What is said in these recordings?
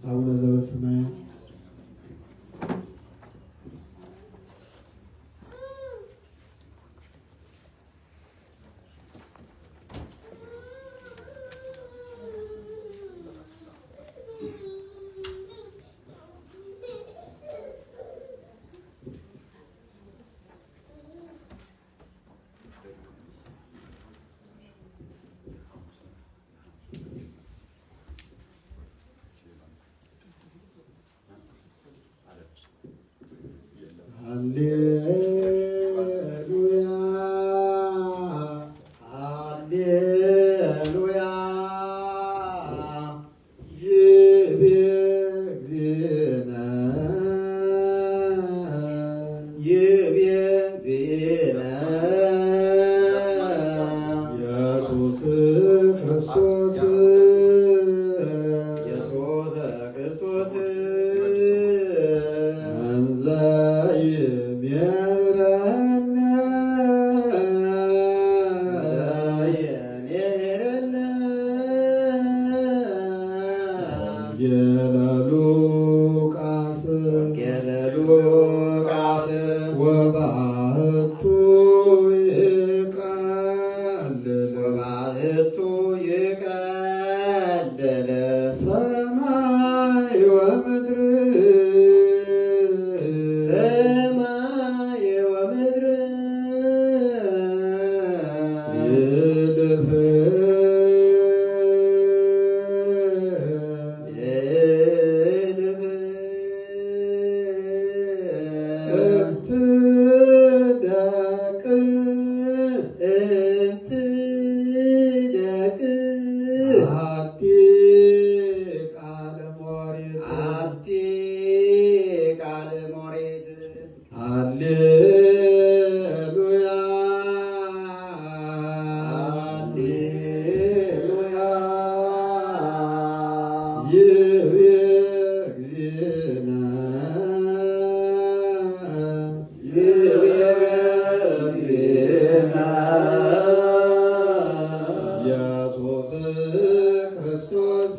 አቡነ ዘበሰማያት ሃሌሉያ ሃሌሉያ ይቤ እግዚእነ ይቤ እግዚእነ ኢየሱስ ክርስቶስ ኢየሱስ ክርስቶስ እንዘ ይሜረነ ወንጌለ ሉቃስ ወባሕቱ ይቀልል ሰማይ ወምድር ይልፍ እምትደቅ አሐቲ ቃለ ሞሪት ሃሌሉያ ሃሌሉያ ይቤ እግዚእነ ይቤ እግዚእነ ኢየሱስ ክርስቶስ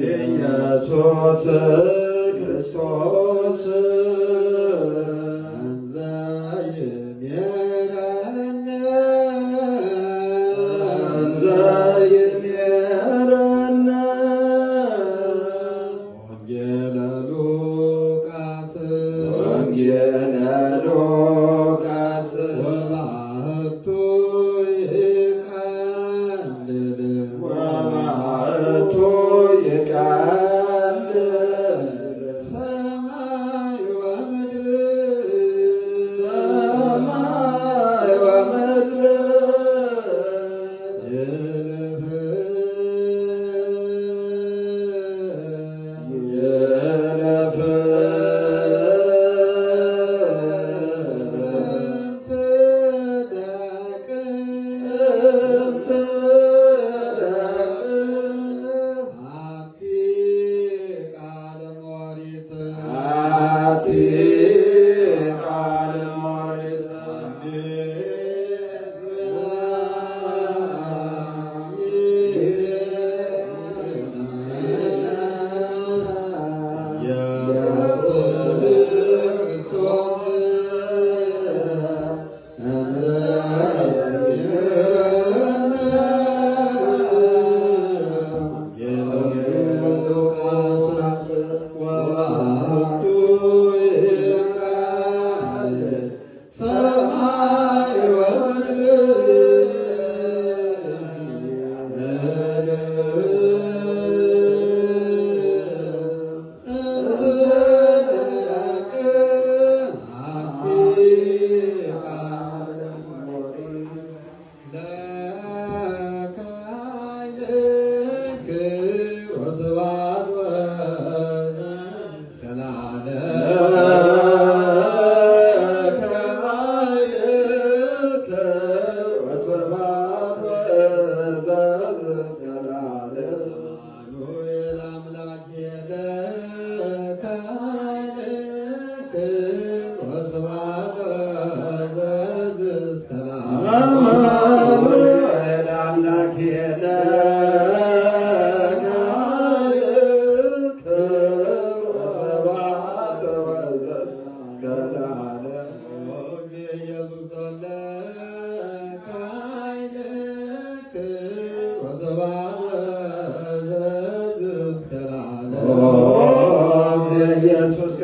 ኢየሱስ ክርስቶስ እንዘ ይሜረነ ወንጌለ ሉቃስ ወባሕቱ ይቀልል ሰማይ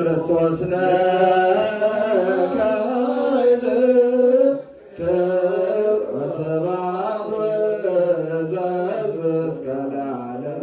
ክርስቶስ ለካይል ከወሰባት ወዛዝ እስከ ለዓለም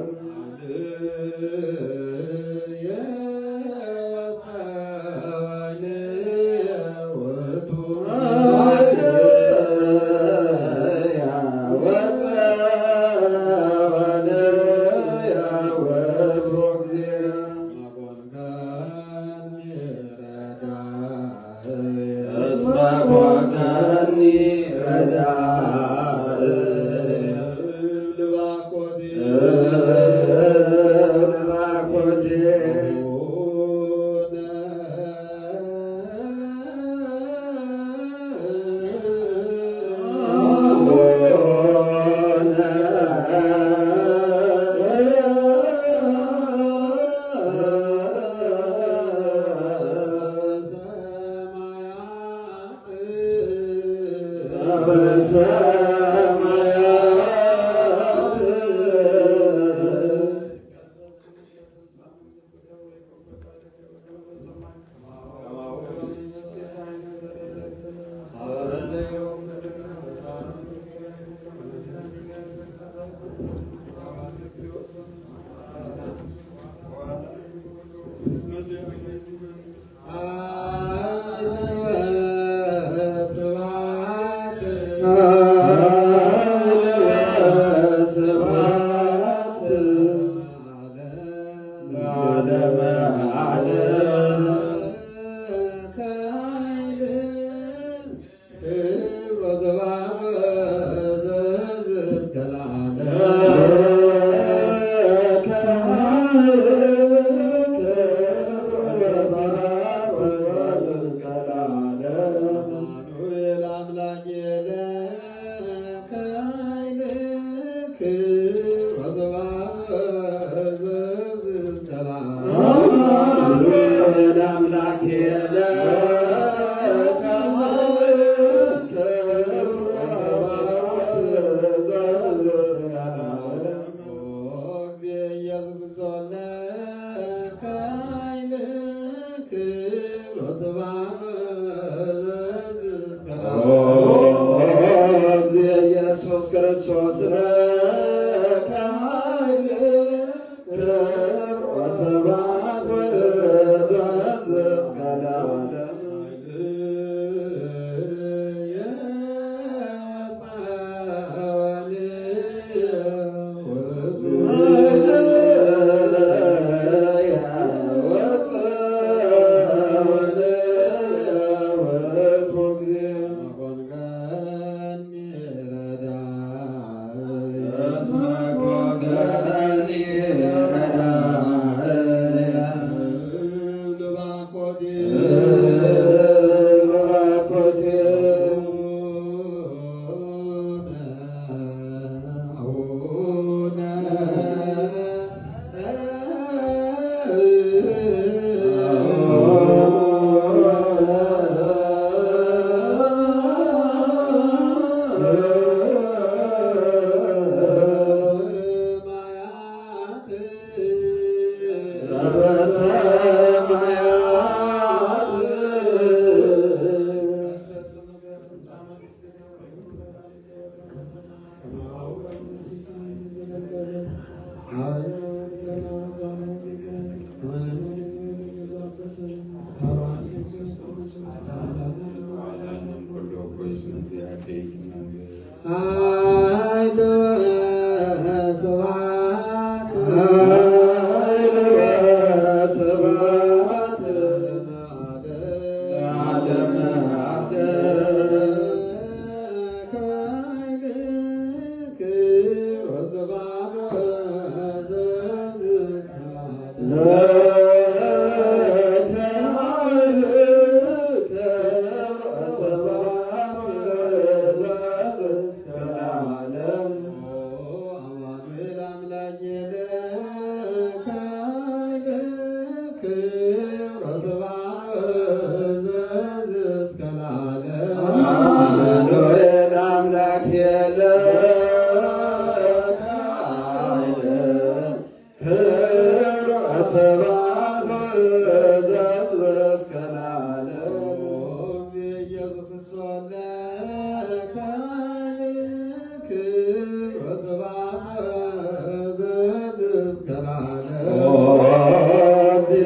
ሰባ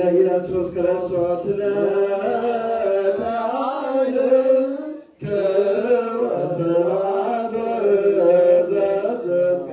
ኢየሱስ ክርስቶስ ለካይል ክብር ወስብሐት እስከ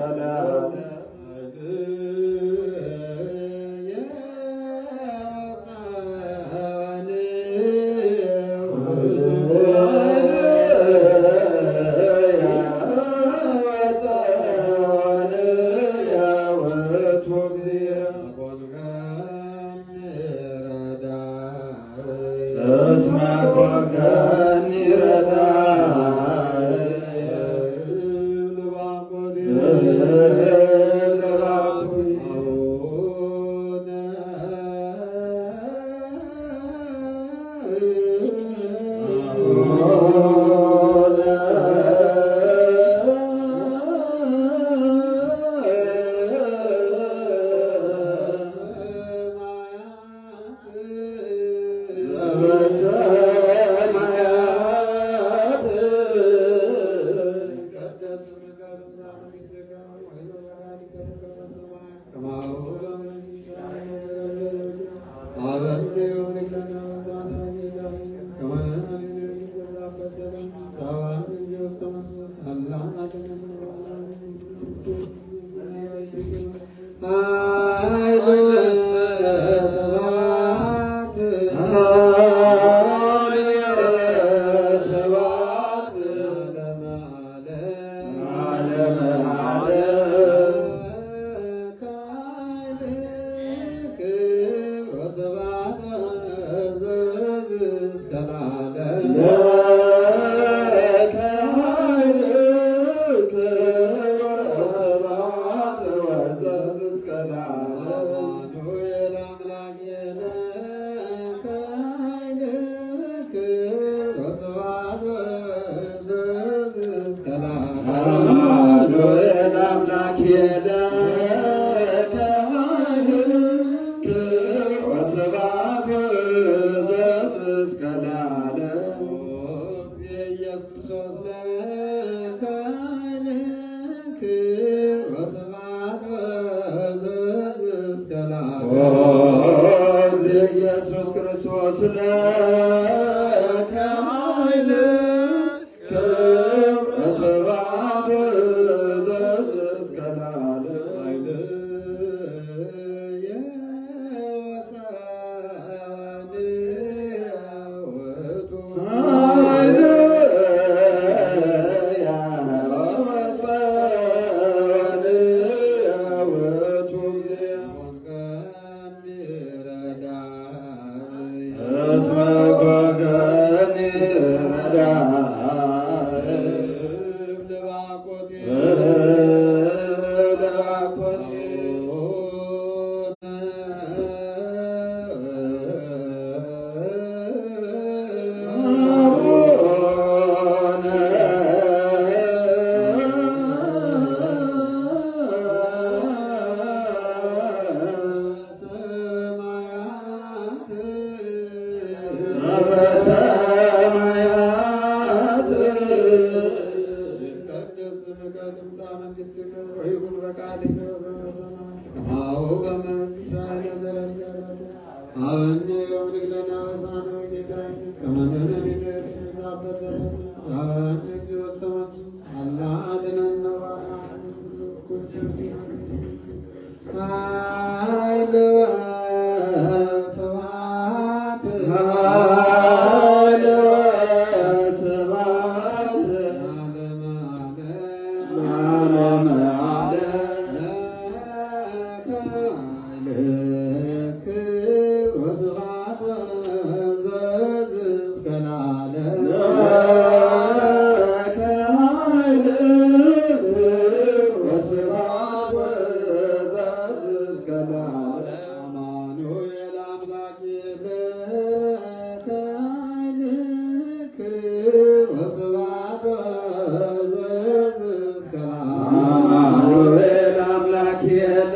ለዓለም ኢየሱስ ክርስቶስ ለካይል ክብር ወስብሐት እስከ ለዓለም አምላክ የለ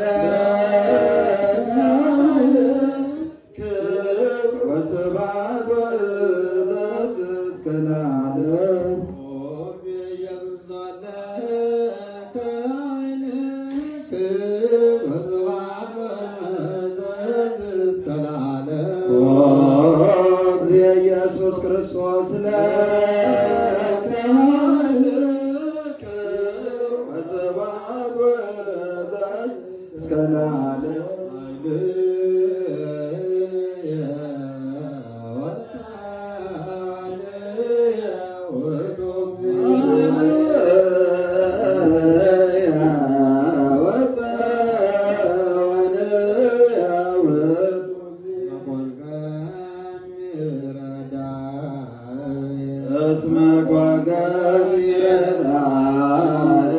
ክርስቶስ ለከ ኃይልከ ወስብሐት ወዘይ እስከ ለዓለም እስመ ጓገም ይረዳል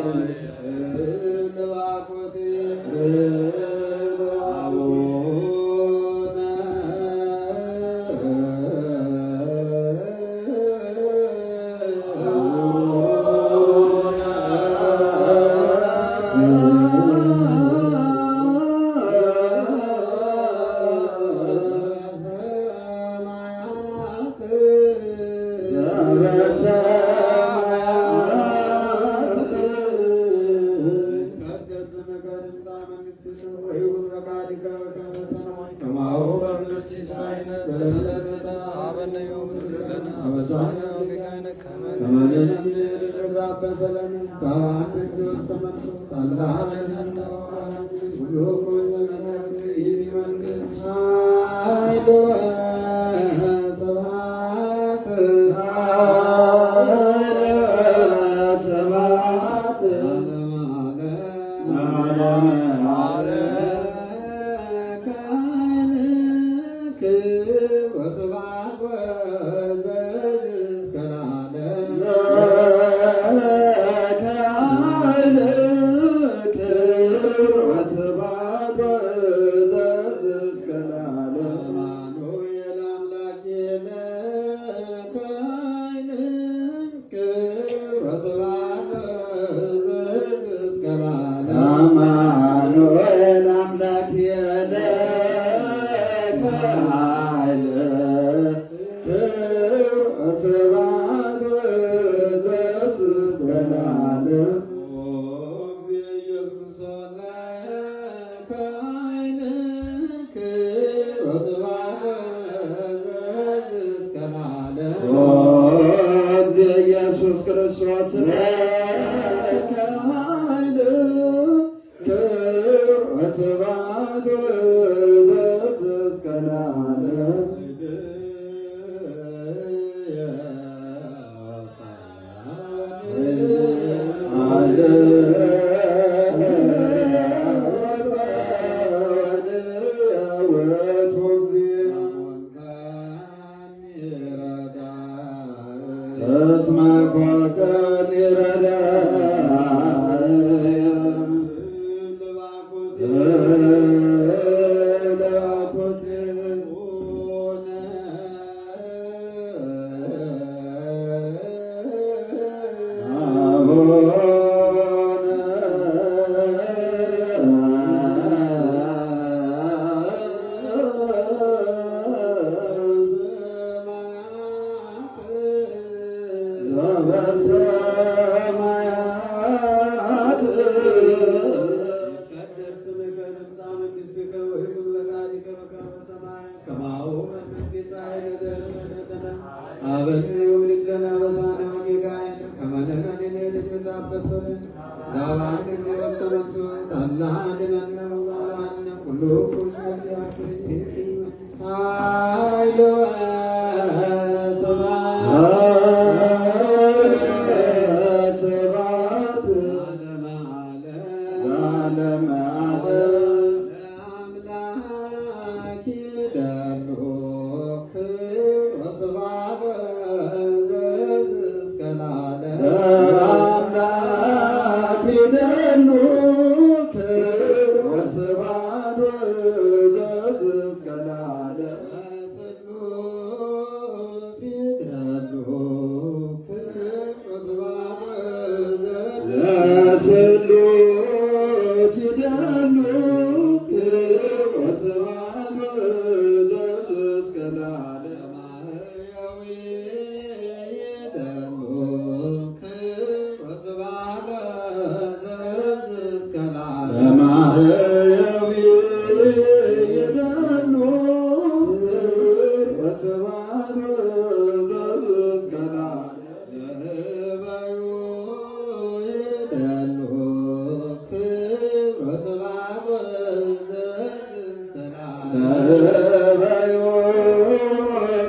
አማኑኤል አምላክ የለከ ኃይል ወስብሐት ወዘዝ እስከ ለዓለም ኢየሱስ ክርስቶስ ለከ ኃይል ወስብሐት ወዘዝ እስከ ለዓለም እስመ ጓገም ይረዳል በሰማያት Shabbat ተበዮ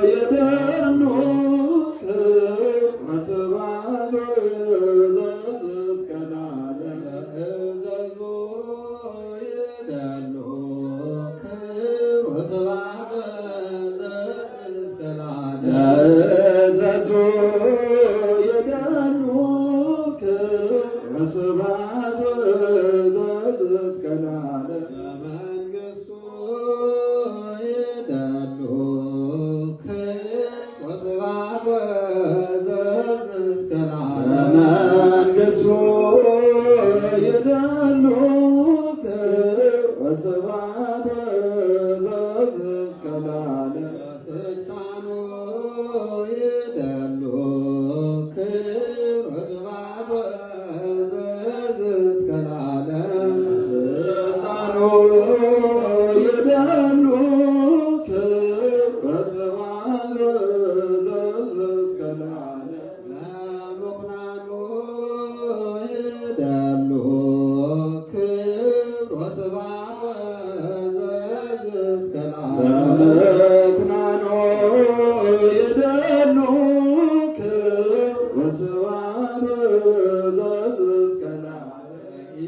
የደኑ ወስብሐት እስከ ለዓለም እዘዙ የደኑ ወስብሐት እስከ ለዓለም እዘዙ የደኑ ወስብሐት እስከ ለዓለም መንግሥቱ የደሉ ወስብሐት እስከ ለዓለም መንግሥቱ የደሉ ወስብሐት እስከ ለዓለም ስልጣኑ የደሉ ወስብሐት እስከ ለዓለም ስልጣኑ የደሉ ወስብሐት እስከ ለዓለም ምኩናኑ የደሉ ወስብሐት እስከ ለዓለም ምኩናኑ የደሉ ወስብሐት እስከ ለዓለም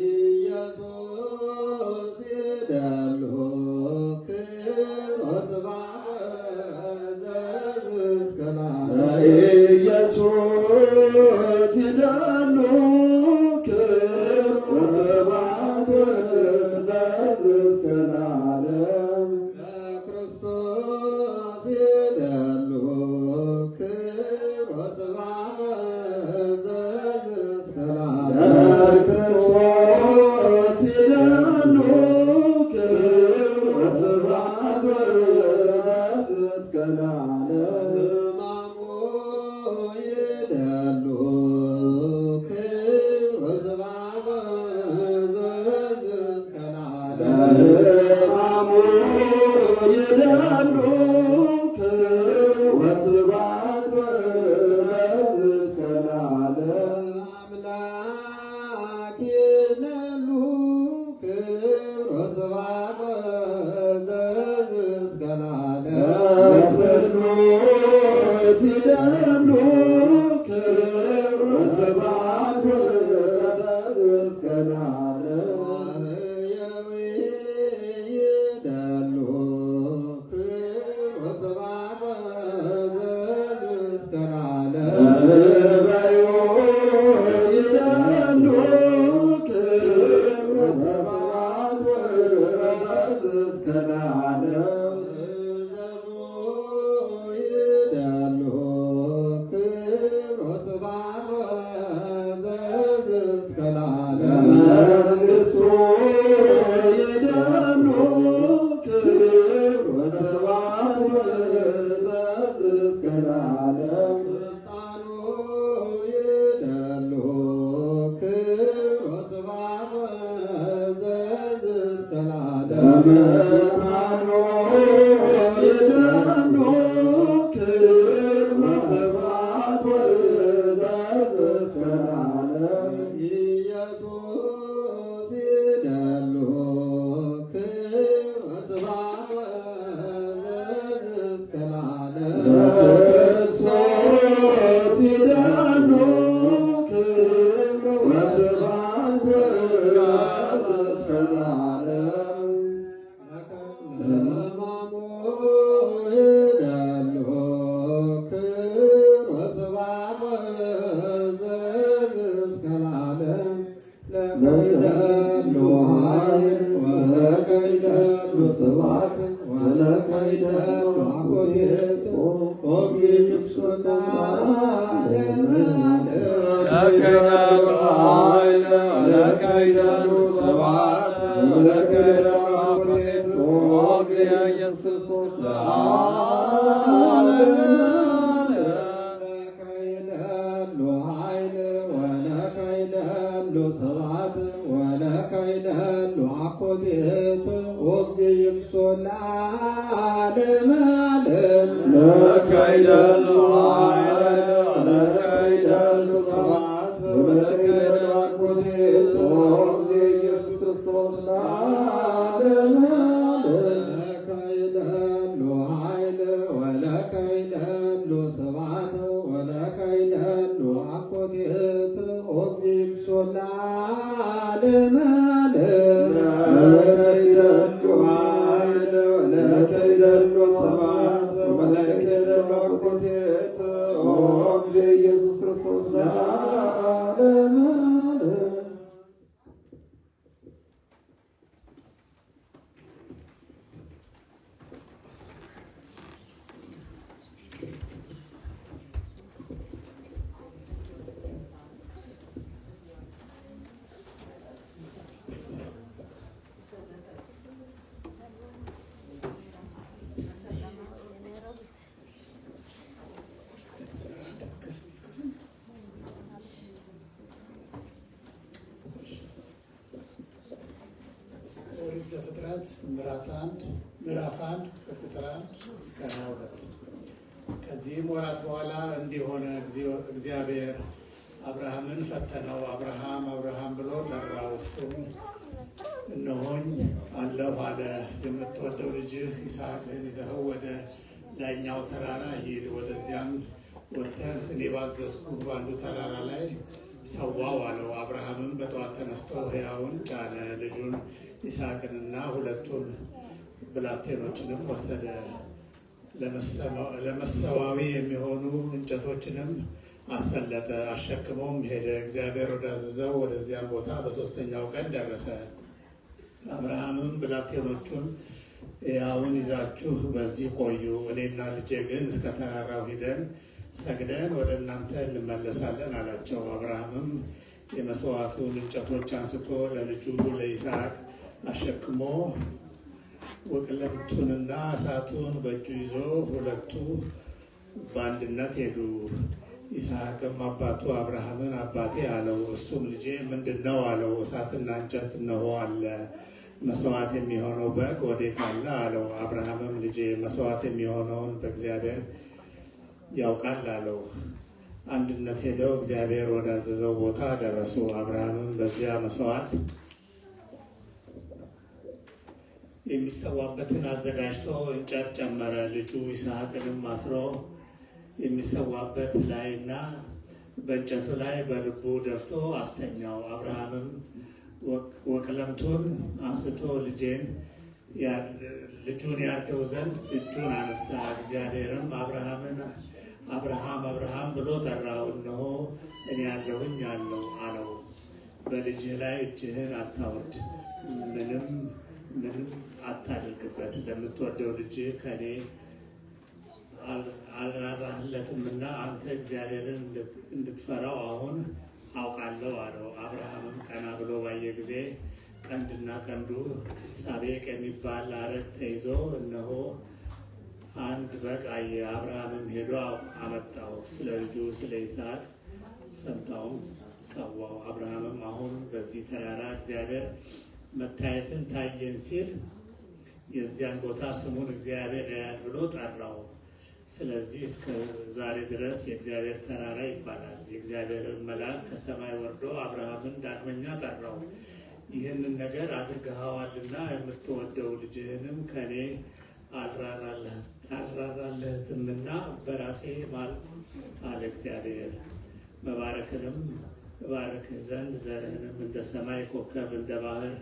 ኢየሱስ የደሉ ወስብሐት እስከ ለዓለም ኢየሱስ የደሉ ወስብሐት እስከ ለዓለም ክርስቶስ የደሉ ወስብሐት እስከ ለዓለም ክርስቶስ የደሉ ወስብሐት እስከ ለዓለም ሕማሙ የደሉ ወስብሐት እስከ ለዓለም ሕማሙ የደሉ ወስብሐት እስከ ለዓለም አምላክ የደሉ ወስብሐት እስከ ለዓለም ስሉስ የደሉ ወስብሐት እስከ ለዓለም ማህየዊ የደሉ ወስብሐት እስከ ለዓለም በዮ የደሉ ወስብሐት እስከ ለዓለም እዘዙ የደሉ ወስብሐት እስከ ለዓለም መንግሥቱ የደሉ ወስብሐት እስከ ለዓለም ስልጣኑ የደሉ ወስብሐት እስከ ለዓለም ምኩናኑ የደሉ ወስብሐት እስከ ለዓለም ኢየሱስ የደሉ ወስብሐት እስከ ለዓለም ክርስቶስ የደሉ ወስብሐት እስከ ለዓለም ሕማሙ የደሉ ወስብሐት እስከ ለዓለም ለከይደሉ ኃይል ወለከይደሉ ስብሐት ወለከይደሉ አኮቴት ወግይክሱና ለከይደሉ ኃይል ወለከይደሉ ስብሐት ወለከይደሉ አኮቴት ወግየ ኢየሱስ ለከይደሉ ኃይል ወለከይደሉ ስብሐት ወለከይደሉ አኮቴት ወግይክሱና ለዓለም ለከይደሉ ኃይል ወለከይደሉ ስብሐት ወለከይደሉ አኮቴት ወግየ ኢየሱስ ክርስቶስ ለዓለም ዘፍጥረት ምዕራፍ 1 ከቁጥር 1 እስከ 22። ከዚህም ወራት በኋላ እንዲህ ሆነ፣ እግዚአብሔር አብርሃምን ፈተነው። አብርሃም አብርሃም ብሎ ጠራው። እሱም እነሆኝ አለሁ አለ። የምትወደው ልጅህ ይስሐቅን ይዘኸው ወደ ላይኛው ተራራ ሂድ፣ ወደዚያም ወጥተህ እኔ ባዘዝኩህ በአንዱ ተራራ ላይ ሰዋው አለው። አብርሃምም በጠዋት ተነስቶ ሕያውን ጫነ፣ ልጁን ይስሐቅንና ሁለቱን ብላቴኖችንም ወሰደ። ለመሰዋዊ የሚሆኑ እንጨቶችንም አስፈለጠ፣ አሸክሞም ሄደ። እግዚአብሔር ወዳዘዘው ወደዚያም ቦታ በሦስተኛው ቀን ደረሰ። አብርሃምም ብላቴኖቹን ሕያውን ይዛችሁ በዚህ ቆዩ፣ እኔና ልጄ ግን እስከ ተራራው ሂደን ሰግደን ወደ እናንተ እንመለሳለን አላቸው። አብርሃምም የመስዋዕቱን እንጨቶች አንስቶ ለልጁ ለይስሐቅ አሸክሞ ወቅለምቱንና እሳቱን በእጁ ይዞ ሁለቱ በአንድነት ሄዱ። ይስሐቅም አባቱ አብርሃምን አባቴ አለው። እሱም ልጄ ምንድን ነው አለው። እሳትና እንጨት እነሆ አለ፣ መስዋዕት የሚሆነው በግ ወዴት አለ አለው። አብርሃምም ልጄ መስዋዕት የሚሆነውን በእግዚአብሔር ያውቃል አለው። አንድነት ሄደው እግዚአብሔር ወዳዘዘው ቦታ ደረሱ። አብርሃምም በዚያ መስዋዕት የሚሰዋበትን አዘጋጅቶ እንጨት ጨመረ። ልጁ ይስሐቅንም አስሮ የሚሰዋበት ላይና በእንጨቱ ላይ በልቡ ደፍቶ አስተኛው። አብርሃምም ወቅለምቱን አንስቶ ልጁን ያርደው ዘንድ እጁን አነሳ። እግዚአብሔርም አብርሃም አብርሃም ብሎ ጠራው። እነሆ እኔ ያለሁኝ አለው። በልጅህ ላይ እጅህን አታውርድ፣ ምንም አታድርግበት። ለምትወደው ልጅህ ከእኔ አልራራህለትምና አንተ እግዚአብሔርን እንድትፈራው አሁን አውቃለሁ አለው። አብርሃምም ቀና ብሎ ባየ ጊዜ ቀንድና ቀንዱ ሳቤቅ የሚባል አረግ ተይዞ እነሆ አንድ በግ አየ። አብርሃምም ሄዶ አመጣው፣ ስለ ልጁ ስለ ይስሐቅ ፈንታውም ሰዋው። አብርሃምም አሁን በዚህ ተራራ እግዚአብሔር መታየትን ታየን ሲል የዚያን ቦታ ስሙን እግዚአብሔር ያያል ብሎ ጠራው። ስለዚህ እስከ ዛሬ ድረስ የእግዚአብሔር ተራራ ይባላል። የእግዚአብሔርን መልአክ ከሰማይ ወርዶ አብርሃምን ዳግመኛ ጠራው። ይህንን ነገር አድርገኸዋልና የምትወደው ልጅህንም ከእኔ አልራራለትምና በራሴ ማልኩ አለ እግዚአብሔር። መባረክንም እባርክህ ዘንድ ዘርህንም እንደ ሰማይ ኮከብ እንደ ባህር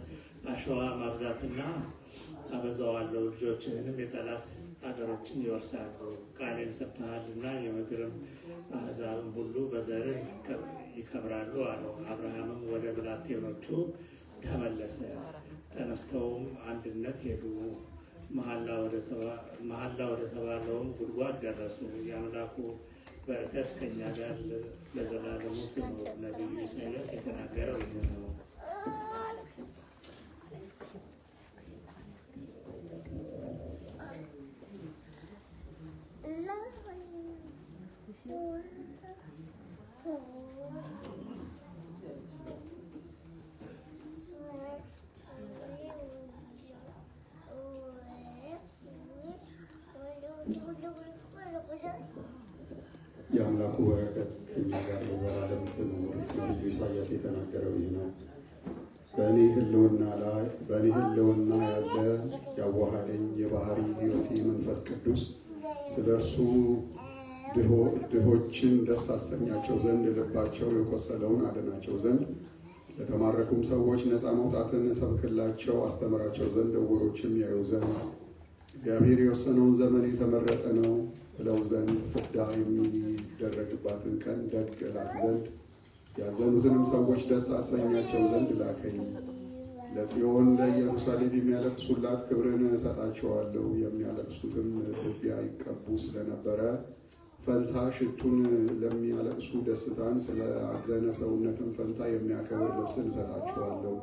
አሸዋ ማብዛትና አበዛዋለሁ። ልጆችህንም የጠላት አገሮችን ይወርሳሉ። ቃሌን ሰጥተሃልና የምድርም አሕዛብም ሁሉ በዘርህ ይከብራሉ አለው። አብርሃምም ወደ ብላቴኖቹ ተመለሰ። ተነስተውም አንድነት ሄዱ። መሐላ ወደ ተባለውም ጉድጓድ ደረሱ። የአምላኩ በረከት ከእኛ ጋር ለዘላለሙ ትኑር። ነቢዩ ኢሳያስ የተናገረው ይህ ነው። የአምላኩ በረከት ከእኛ ጋር ለዘላለም ትኑር። ነቢዩ ኢሳያስ የተናገረው ይህ ነው። በእኔ ሕልውና ያለ ያዋሃደኝ የባህሪ ሕይወቴ መንፈስ ቅዱስ ስለ እርሱ ድሆችን ደስ አሰኛቸው ዘንድ ልባቸው የቆሰለውን አድናቸው ዘንድ ለተማረኩም ሰዎች ነፃ መውጣትን እሰብክላቸው አስተምራቸው ዘንድ ዕውሮችም ያዩ ዘንድ እግዚአብሔር የወሰነውን ዘመን የተመረጠ ነው እለው ዘንድ ፍዳ የሚደረግባትን ቀን ደግ እላት ዘንድ ያዘኑትንም ሰዎች ደስ አሰኛቸው ዘንድ ላከኝ። ለጽዮን ለኢየሩሳሌም የሚያለቅሱላት ክብርን እሰጣቸዋለሁ። የሚያለቅሱትም ትቢያ ይቀቡ ስለነበረ ፈንታ ሽቱን ለሚያለቅሱ ደስታን ስለ አዘነ ሰውነትን ፈንታ የሚያከብር ልብስን እሰጣቸዋለሁ።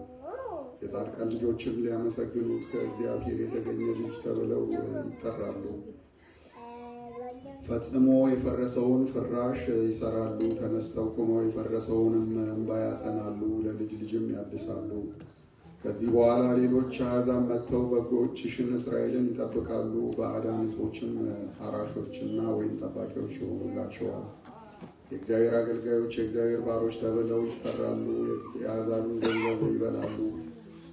የጻድቃን ልጆችም ሊያመሰግኑት ከእግዚአብሔር የተገኘ ልጅ ተብለው ይጠራሉ። ፈጽሞ የፈረሰውን ፍራሽ ይሰራሉ። ተነስተው ቆመው የፈረሰውንም እንባ ያጸናሉ። ለልጅ ልጅም ያድሳሉ። ከዚህ በኋላ ሌሎች አሕዛብ መጥተው በጎችሽን እስራኤልን ይጠብቃሉ፣ ባዕዳን ሕዝቦችም አራሾችና ወይም ጠባቂዎች ይሆኑላቸዋል። የእግዚአብሔር አገልጋዮች የእግዚአብሔር ባሮች ተብለው ይጠራሉ። የአሕዛብን ገንዘብ ይበላሉ፣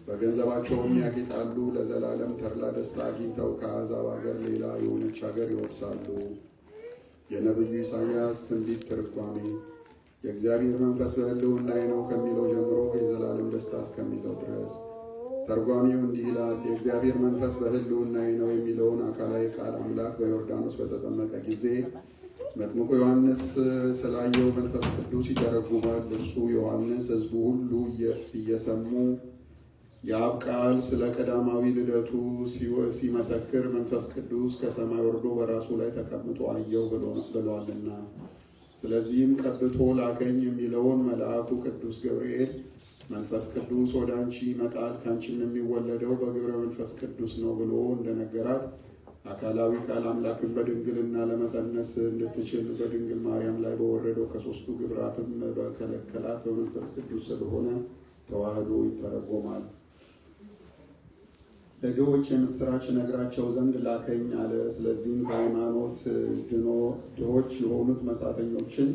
በገንዘባቸውም ያጌጣሉ። ለዘላለም ተድላ ደስታ አግኝተው ከአሕዛብ አገር ሌላ የሆነች ሀገር ይወርሳሉ። የነቢዩ ኢሳይያስ ትንቢት ትርጓሜ። የእግዚአብሔር መንፈስ በሕልውናዬ ነው ከሚለው ጀምሮ የዘላለም ደስታ እስከሚለው ድረስ። ተርጓሚው እንዲህ ይላል። የእግዚአብሔር መንፈስ በሕልውናዬ ነው የሚለውን አካላዊ ቃል አምላክ በዮርዳኖስ በተጠመቀ ጊዜ መጥምቁ ዮሐንስ ስላየው መንፈስ ቅዱስ ይተረጉማል። እርሱ ዮሐንስ ሕዝቡ ሁሉ እየሰሙ የአብ ቃል ስለ ቀዳማዊ ልደቱ ሲመሰክር መንፈስ ቅዱስ ከሰማይ ወርዶ በራሱ ላይ ተቀምጦ አየው ብሏልና። ስለዚህም ቀብቶ ላከኝ የሚለውን መልአኩ ቅዱስ ገብርኤል መንፈስ ቅዱስ ወደ አንቺ ይመጣል፣ ከአንቺም የሚወለደው በግብረ መንፈስ ቅዱስ ነው ብሎ እንደነገራት አካላዊ ቃል አምላክን በድንግልና ለመጸነስ እንድትችል በድንግል ማርያም ላይ በወረደው ከሦስቱ ግብራትም በከለከላት በመንፈስ ቅዱስ ስለሆነ ተዋህዶ ይተረጎማል። ለድሆች የምስራች ነግራቸው ዘንድ ላከኝ አለ። ስለዚህም ከሃይማኖት ድሆች የሆኑት መጻተኞችን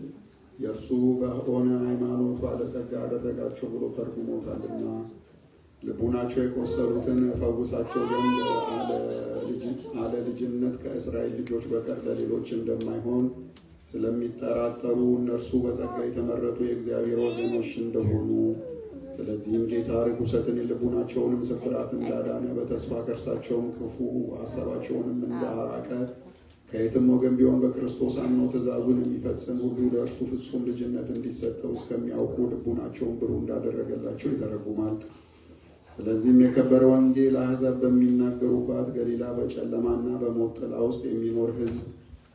የእርሱ በሆነ ሃይማኖት ባለጸጋ አደረጋቸው ብሎ ተርጉሞታልና። ልቡናቸው የቆሰሉትን ፈውሳቸው ዘንድ አለ ልጅነት ከእስራኤል ልጆች በቀር ለሌሎች እንደማይሆን ስለሚጠራጠሩ እነርሱ በጸጋ የተመረጡ የእግዚአብሔር ወገኖች እንደሆኑ። ስለዚህም ጌታ ርኩሰትን የልቡናቸውንም ስብራት እንዳዳነ በተስፋ ከእርሳቸውም ክፉ ሀሳባቸውንም እንዳራቀ ከየትም ወገን ቢሆን በክርስቶስ አምኖ ትእዛዙን የሚፈጽም ሁሉ ለእርሱ ፍጹም ልጅነት እንዲሰጠው እስከሚያውቁ ልቡናቸውን ብሩህ እንዳደረገላቸው ይተረጉማል። ስለዚህም የከበረ ወንጌል አሕዛብ በሚናገሩባት ገሊላ በጨለማና በሞት ጥላ ውስጥ የሚኖር ሕዝብ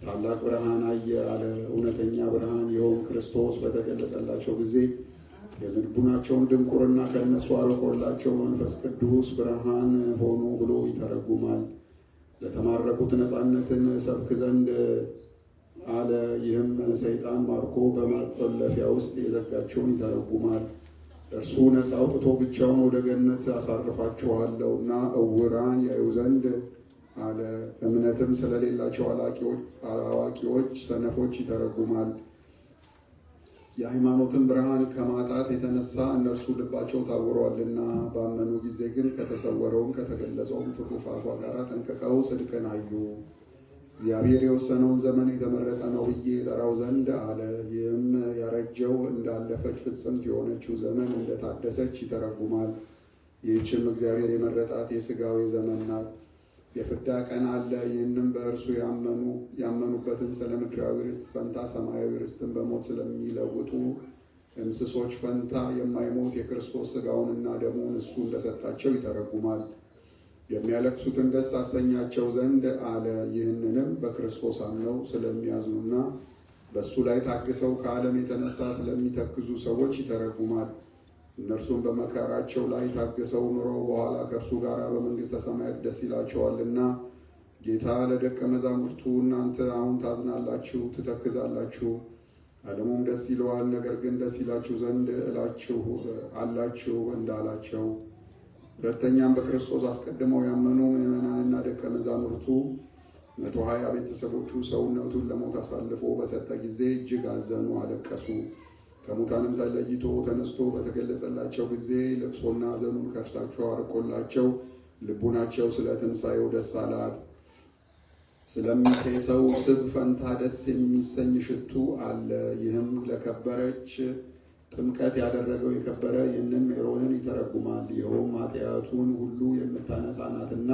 ታላቅ ብርሃን አየ አለ። እውነተኛ ብርሃን ይኸውም ክርስቶስ በተገለጸላቸው ጊዜ የልቡናቸውን ድንቁርና ከእነሱ አርቆላቸው መንፈስ ቅዱስ ብርሃን ሆኑ ብሎ ይተረጉማል። ለተማረኩት ነፃነትን ሰብክ ዘንድ አለ። ይህም ሰይጣን ማርኮ በማቆለፊያ ውስጥ የዘጋቸውን ይተረጉማል። እርሱ ነፃ አውጥቶ ብቻውን ወደ ገነት አሳርፋችኋለሁና እውራን ያዩ ዘንድ አለ። እምነትም ስለሌላቸው አላዋቂዎች ሰነፎች ይተረጉማል። የሃይማኖትን ብርሃን ከማጣት የተነሳ እነርሱ ልባቸው ታውሯልና፣ ባመኑ ጊዜ ግን ከተሰወረውም ከተገለጸውም ትሩፋቷ ጋር ጠንቅቀው ጽድቅን አዩ። እግዚአብሔር የወሰነውን ዘመን የተመረጠ ነው ብዬ ጠራው ዘንድ አለ። ይህም ያረጀው እንዳለፈች ፍጽምት የሆነችው ዘመን እንደታደሰች ይተረጉማል። ይህችም እግዚአብሔር የመረጣት የሥጋዌ ዘመን ናት። የፍዳ ቀን አለ። ይህንም በእርሱ ያመኑበትን ስለ ምድራዊ ርስት ፈንታ ሰማያዊ ርስትን በሞት ስለሚለውጡ እንስሶች ፈንታ የማይሞት የክርስቶስ ሥጋውንና ደሙን እሱ እንደሰጣቸው ይተረጉማል። የሚያለቅሱትን ደስ አሰኛቸው ዘንድ አለ። ይህንንም በክርስቶስ አምነው ስለሚያዝኑና በእሱ ላይ ታግሰው ከዓለም የተነሳ ስለሚተክዙ ሰዎች ይተረጉማል። እነርሱም በመከራቸው ላይ ታግሰው ኑረው በኋላ ከእርሱ ጋር በመንግሥተ ሰማያት ደስ ይላቸዋልና። ጌታ ለደቀ መዛሙርቱ እናንተ አሁን ታዝናላችሁ፣ ትተክዛላችሁ፣ ዓለሙም ደስ ይለዋል፣ ነገር ግን ደስ ይላችሁ ዘንድ አላችሁ እንዳላቸው። ሁለተኛም በክርስቶስ አስቀድመው ያመኑ ምዕመናንና ደቀ መዛሙርቱ 120 ቤተሰቦቹ ሰውነቱን ለሞት አሳልፎ በሰጠ ጊዜ እጅግ አዘኑ፣ አለቀሱ። ከሙታንም ተለይቶ ተነስቶ በተገለጸላቸው ጊዜ ልቅሶና ሐዘኑን ከእርሳቸው አርቆላቸው ልቡናቸው ስለ ትንሣኤው ደስ አላት። ስለሚጤሰው ስብ ፈንታ ደስ የሚሰኝ ሽቱ አለ። ይህም ለከበረች ጥምቀት ያደረገው የከበረ ይህንን ሜሮንን ይተረጉማል። ይኸውም ኃጢአቱን ሁሉ የምታነጻ ናትና፣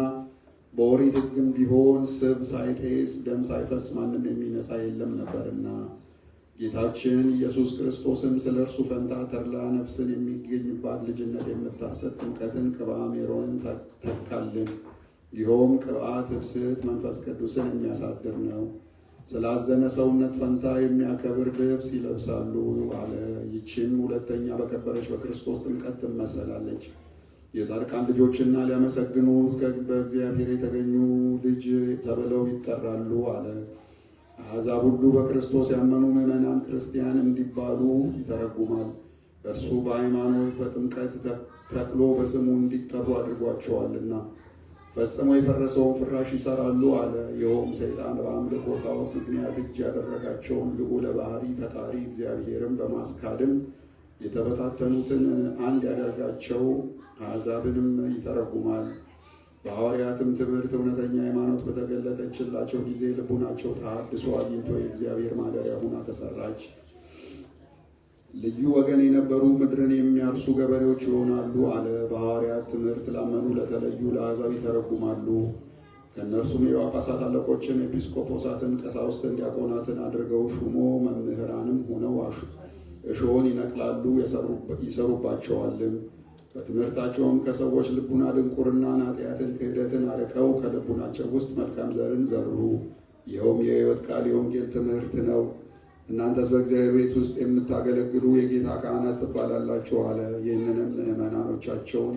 በኦሪት ሕግም ቢሆን ስብ ሳይጤስ ደም ሳይፈስ ማንም የሚነጻ የለም ነበርና። ጌታችን ኢየሱስ ክርስቶስም ስለ እርሱ ፈንታ ተድላ ነፍስን የሚገኝባት ልጅነት የምታሰጥ ጥምቀትን ቅብአ ሜሮንን ተካልን። ይኸውም ቅብአ ትብስት መንፈስ ቅዱስን የሚያሳድር ነው። ስላዘነ ሰውነት ፈንታ የሚያከብር ልብስ ይለብሳሉ አለ። ይህችም ሁለተኛ በከበረች በክርስቶስ ጥምቀት ትመሰላለች። የጻድቃን ልጆችና ሊያመሰግኑት በእግዚአብሔር የተገኙ ልጅ ተብለው ይጠራሉ አለ። አሕዛብ ሁሉ በክርስቶስ ያመኑ ምዕመናን ክርስቲያን እንዲባሉ ይተረጉማል። እርሱ በሃይማኖት በጥምቀት ተክሎ በስሙ እንዲጠሩ አድርጓቸዋልና ፈጽሞ የፈረሰውን ፍራሽ ይሰራሉ አለ። ይኸውም ሰይጣን በአምልኮ ጣዖት ምክንያት እጅ ያደረጋቸውን ልዑለ ባሕሪ ፈጣሪ እግዚአብሔርም በማስካድም የተበታተኑትን አንድ ያደርጋቸው አሕዛብንም ይተረጉማል። በሐዋርያትም ትምህርት እውነተኛ ሃይማኖት በተገለጠችላቸው ጊዜ ልቡናቸው ተሐድሶ አግኝቶ የእግዚአብሔር ማደሪያ ሆና ተሰራች። ልዩ ወገን የነበሩ ምድርን የሚያርሱ ገበሬዎች ይሆናሉ አለ። በሐዋርያት ትምህርት ላመኑ ለተለዩ ለአሕዛብ ይተረጉማሉ። ከእነርሱም የጳጳሳት አለቆችን፣ ኤጲስቆጶሳትን፣ ቀሳውስትን፣ ዲያቆናትን አድርገው ሹሞ መምህራንም ሆነው እሾህን ይነቅላሉ ይሰሩባቸዋልም። በትምህርታቸውም ከሰዎች ልቡና ድንቁርናን፣ ኃጢአትን፣ ክህደትን አርቀው ከልቡናቸው ውስጥ መልካም ዘርን ዘሩ። ይኸውም የሕይወት ቃል የወንጌል ትምህርት ነው። እናንተስ በእግዚአብሔር ቤት ውስጥ የምታገለግሉ የጌታ ካህናት ትባላላችሁ አለ። ይህንንም ምዕመናኖቻቸውን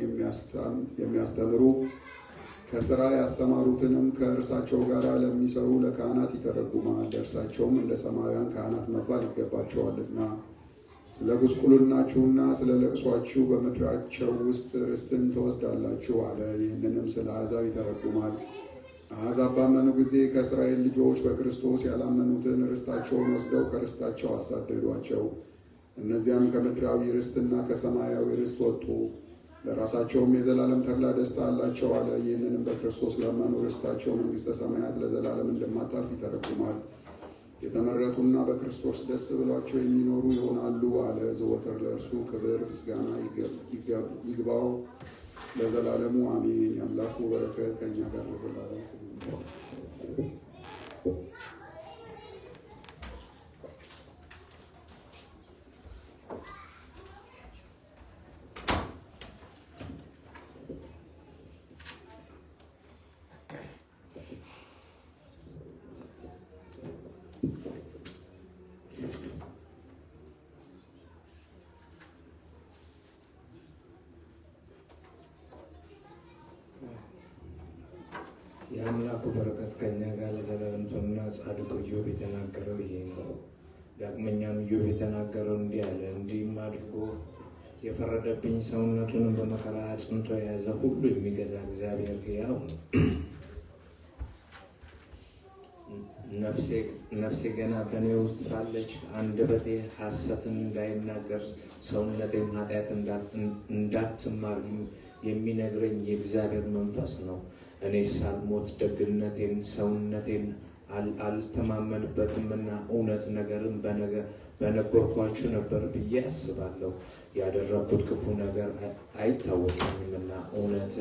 የሚያስተምሩ ከሥራ ያስተማሩትንም ከእርሳቸው ጋር ለሚሰሩ ለካህናት ይተረጉማል። ለእርሳቸውም እንደ ሰማያውያን ካህናት መባል ይገባቸዋልና ስለ ጉስቁልናችሁና ስለ ለቅሷችሁ በምድራቸው ውስጥ ርስትን ትወስዳላችሁ አለ። ይህንንም ስለ አሕዛብ ይተረጉማል። አሕዛብ ባመኑ ጊዜ ከእስራኤል ልጆች በክርስቶስ ያላመኑትን ርስታቸውን ወስደው ከርስታቸው አሳደዷቸው። እነዚያም ከምድራዊ ርስትና ከሰማያዊ ርስት ወጡ፣ ለራሳቸውም የዘላለም ተድላ ደስታ አላቸው አለ። ይህንንም በክርስቶስ ላመኑ ርስታቸው መንግሥተ ሰማያት ለዘላለም እንደማታልፍ ይተረጉማል። የተመረጡና በክርስቶስ ደስ ብሏቸው የሚኖሩ ይሆናሉ አለ። ዘወትር ለእርሱ ክብር ምስጋና ይግባው ለዘላለሙ አሜን። የአምላኩ በረከት ከእኛ ጋር ለዘላለም የአምላኩ በረከት ከእኛ ጋር ለዘላለም ትኑርና ጻድቁ ኢዮብ የተናገረው ይሄ ነው። ዳግመኛም ኢዮብ የተናገረው እንዲህ አለ። እንዲህም አድርጎ የፈረደብኝ ሰውነቱንም በመከራ አጽንቶ የያዘ ሁሉ የሚገዛ እግዚአብሔር ሕያው ነው። ነፍሴ ገና በእኔ ውስጥ ሳለች አንደበቴ ሐሰትን እንዳይናገር ሰውነቴም ኃጢአት እንዳትማር የሚነግረኝ የእግዚአብሔር መንፈስ ነው። እኔ ሳልሞት ደግነቴን ሰውነቴን አልተማመንበትምና እውነት ነገርን በነገርኳችሁ ነበር ብዬ አስባለሁ። ያደረግኩት ክፉ ነገር አይታወቀኝምና እውነት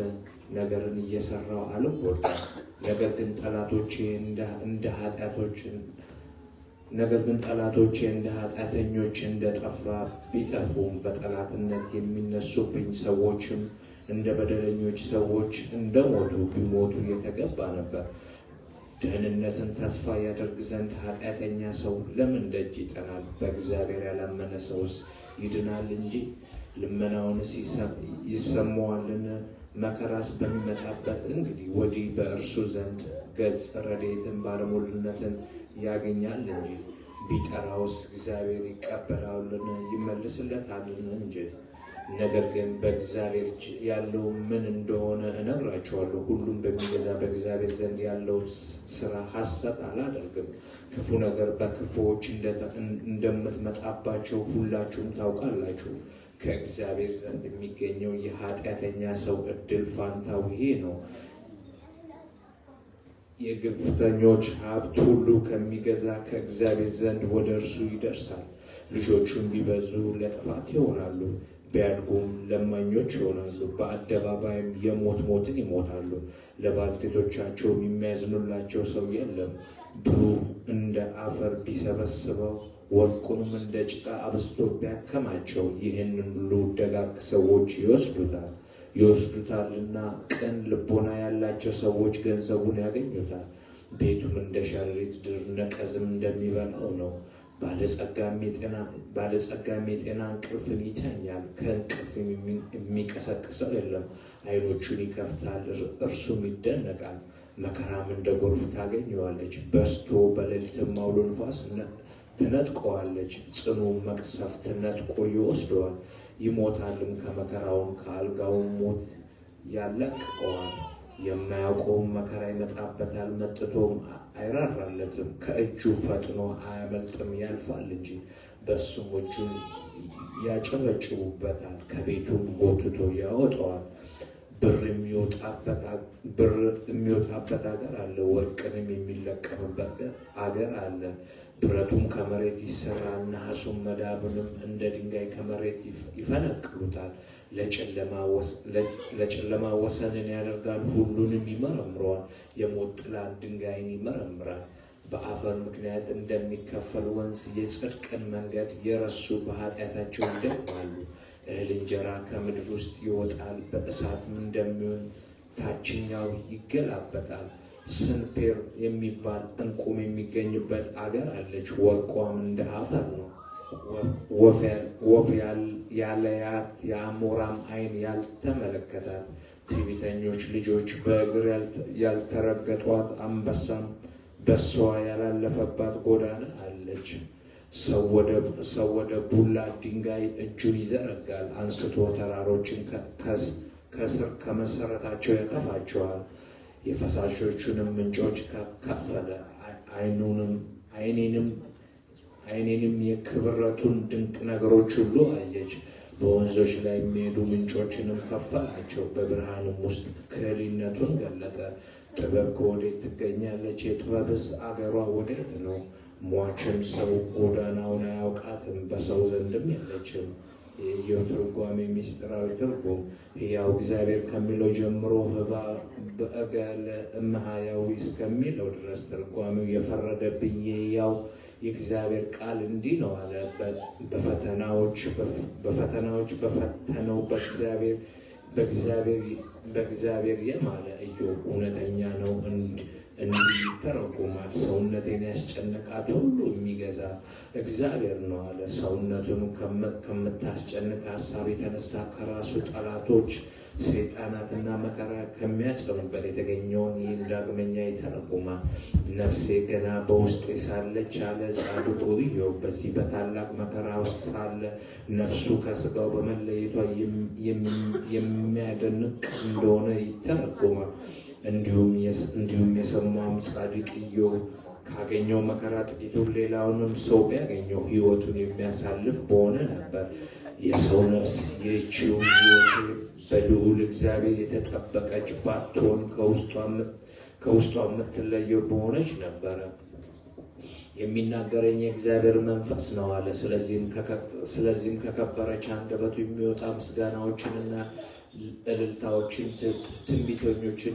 ነገርን እየሰራው አልጎዳም። ነገር ግን ጠላቶቼ እንደ ኃጢአተኞች እንደጠፋ ቢጠፉም በጠላትነት የሚነሱብኝ ሰዎችም እንደ በደለኞች ሰዎች እንደሞቱ ቢሞቱ የተገባ ነበር። ደህንነትን ተስፋ ያደርግ ዘንድ ኃጢአተኛ ሰው ለምን ደጅ ይጠናል? በእግዚአብሔር ያላመነ ሰውስ ይድናል እንጂ። ልመናውንስ ይሰማዋልን? መከራስ በሚመጣበት እንግዲህ ወዲህ በእርሱ ዘንድ ገጽ ረድኤትን ባለሙሉነትን ያገኛል እንጂ። ቢጠራውስ እግዚአብሔር ይቀበላልን? ይመልስለታልን እንጂ። ነገር ግን በእግዚአብሔር እጅ ያለው ምን እንደሆነ እነግራቸዋለሁ። ሁሉም በሚገዛ በእግዚአብሔር ዘንድ ያለው ስራ ሐሰት አላደርግም። ክፉ ነገር በክፉዎች እንደምትመጣባቸው ሁላችሁም ታውቃላችሁ። ከእግዚአብሔር ዘንድ የሚገኘው የኃጢአተኛ ሰው ዕድል ፋንታው ይሄ ነው። የግብተኞች ሀብት ሁሉ ከሚገዛ ከእግዚአብሔር ዘንድ ወደ እርሱ ይደርሳል። ልጆቹም ቢበዙ ለጥፋት ይሆናሉ፣ ቢያድጉም ለማኞች ይሆናሉ። በአደባባይም ሞትን ይሞታሉ። ለባልቴቶቻቸውም የሚያዝኑላቸው ሰው የለም። ብሩህ እንደ አፈር ቢሰበስበው ወርቁንም እንደ ጭቃ አብዝቶ ቢያከማቸው ይህንን ሁሉ ደጋግ ሰዎች ይወስዱታልና ቅን ልቦና ያላቸው ሰዎች ገንዘቡን ያገኙታል። ቤቱም እንደ ሸረሪት ድር ነቀዝም እንደሚበላው ነው። ባለጸጋም የጤና እንቅልፍን ይተኛል፣ ከእንቅልፍም የሚቀሰቅሰው የለም። ዓይኖቹን ይከፍታል፣ እርሱም ይደነቃል። መከራም እንደ ጎርፍ ታገኘዋለች፣ በስቶ በሌሊትም አውሎ ነፋስ ትነጥቀዋለች። ጽኑ መቅሰፍት ነጥቆ ይወስደዋል። ይሞታልም፣ ከመከራውም ከአልጋውም ሞት ያላቅቀዋል። የማያውቀውም መከራ ይመጣበታል፣ መጥቶም አይራራለትም። ከእጁ ፈጥኖ አያመልጥም፣ ያልፋል እንጂ። በእሱም እጁን ያጨበጭቡበታል፣ ከቤቱም ጎትቶ ያወጣዋል። ብር የሚወጣበት አገር አለ፣ ወርቅንም የሚለቀምበት አገር አለ። ብረቱም ከመሬት ይሰራል፣ ነሐሱም መዳብንም እንደ ድንጋይ ከመሬት ይፈነቅሉታል። ለጨለማ ወሰንን ያደርጋል፣ ሁሉንም ይመረምረዋል። የሞት ጥላ ድንጋይን ይመረምራል። በአፈር ምክንያት እንደሚከፈል ወንዝ የጽድቅን መንገድ የረሱ በኃጢአታቸው ይደክማሉ። እህል እንጀራ ከምድር ውስጥ ይወጣል፣ በእሳትም እንደሚሆን ታችኛው ይገላበጣል። ስንፔር የሚባል ዕንቁም የሚገኝበት አገር አለች፣ ወርቋም እንደ አፈር ነው። ወፍ ያለያት የአሞራም ዓይን ያልተመለከታት ትዕቢተኞች ልጆች በእግር ያልተረገጧት አንበሳም በሷ ያላለፈባት ጎዳና አለች። ሰው ወደ ቡላ ድንጋይ እጁን ይዘረጋል፣ አንስቶ ተራሮችን ከስር ከመሰረታቸው ያጠፋቸዋል። የፈሳሾቹንም ምንጮች ከፈለ፣ ዓይኔንም የክብረቱን ድንቅ ነገሮች ሁሉ አየች። በወንዞች ላይ የሚሄዱ ምንጮችንም ከፈላቸው፣ በብርሃንም ውስጥ ክህሊነቱን ገለጠ። ጥበብ ከወዴት ትገኛለች? የጥበብስ አገሯ ወዴት ነው? ሟችም ሰው ጎዳናውን አያውቃትም፣ በሰው ዘንድም የለችም። የኢዮብ ትርጓሜ ምስጢራዊ ትርጉም ሕያው እግዚአብሔር ከሚለው ጀምሮ ህባ በእገለ እመሕያዊ እስከሚለው ድረስ ትርጓሜው የፈረደብኝ የሕያው የእግዚአብሔር ቃል እንዲህ ነው አለ። በፈተናዎች በፈተነው በእግዚአብሔር የማለ ኢዮብ እውነተኛ ነው እንዲህ ይተረጎማል። ሰውነቴን ያስጨነቃት ሁሉ የሚገዛ እግዚአብሔር ነው አለ። ሰውነቱን ከምታስጨንቅ ሀሳብ የተነሳ ከራሱ ጠላቶች ሰይጣናትና መከራ ከሚያጸኑበት የተገኘውን ይህን ዳግመኛ ይተረጉማል። ነፍሴ ገና በውስጤ ሳለች አለ ጻድቁ ኢዮብ በዚህ በታላቅ መከራ ውስጥ ሳለ ነፍሱ ከስጋው በመለየቷ የሚያደንቅ እንደሆነ ይተረጉማል። እንዲሁም የሰማም ጻድቅ ኢዮብ ካገኘው መከራ ጥቂቱን ሌላውንም ሰው ቢያገኘው ሕይወቱን የሚያሳልፍ በሆነ ነበር። የሰው ነፍስ ይህችው ሕይወቴ በልዑል እግዚአብሔር የተጠበቀች ባትሆን ከውስጧ የምትለየው በሆነች ነበረ። የሚናገረኝ የእግዚአብሔር መንፈስ ነው አለ። ስለዚህም ከከበረች አንደበቱ የሚወጣ ምስጋናዎችንና እልልታዎችን ትንቢቶችን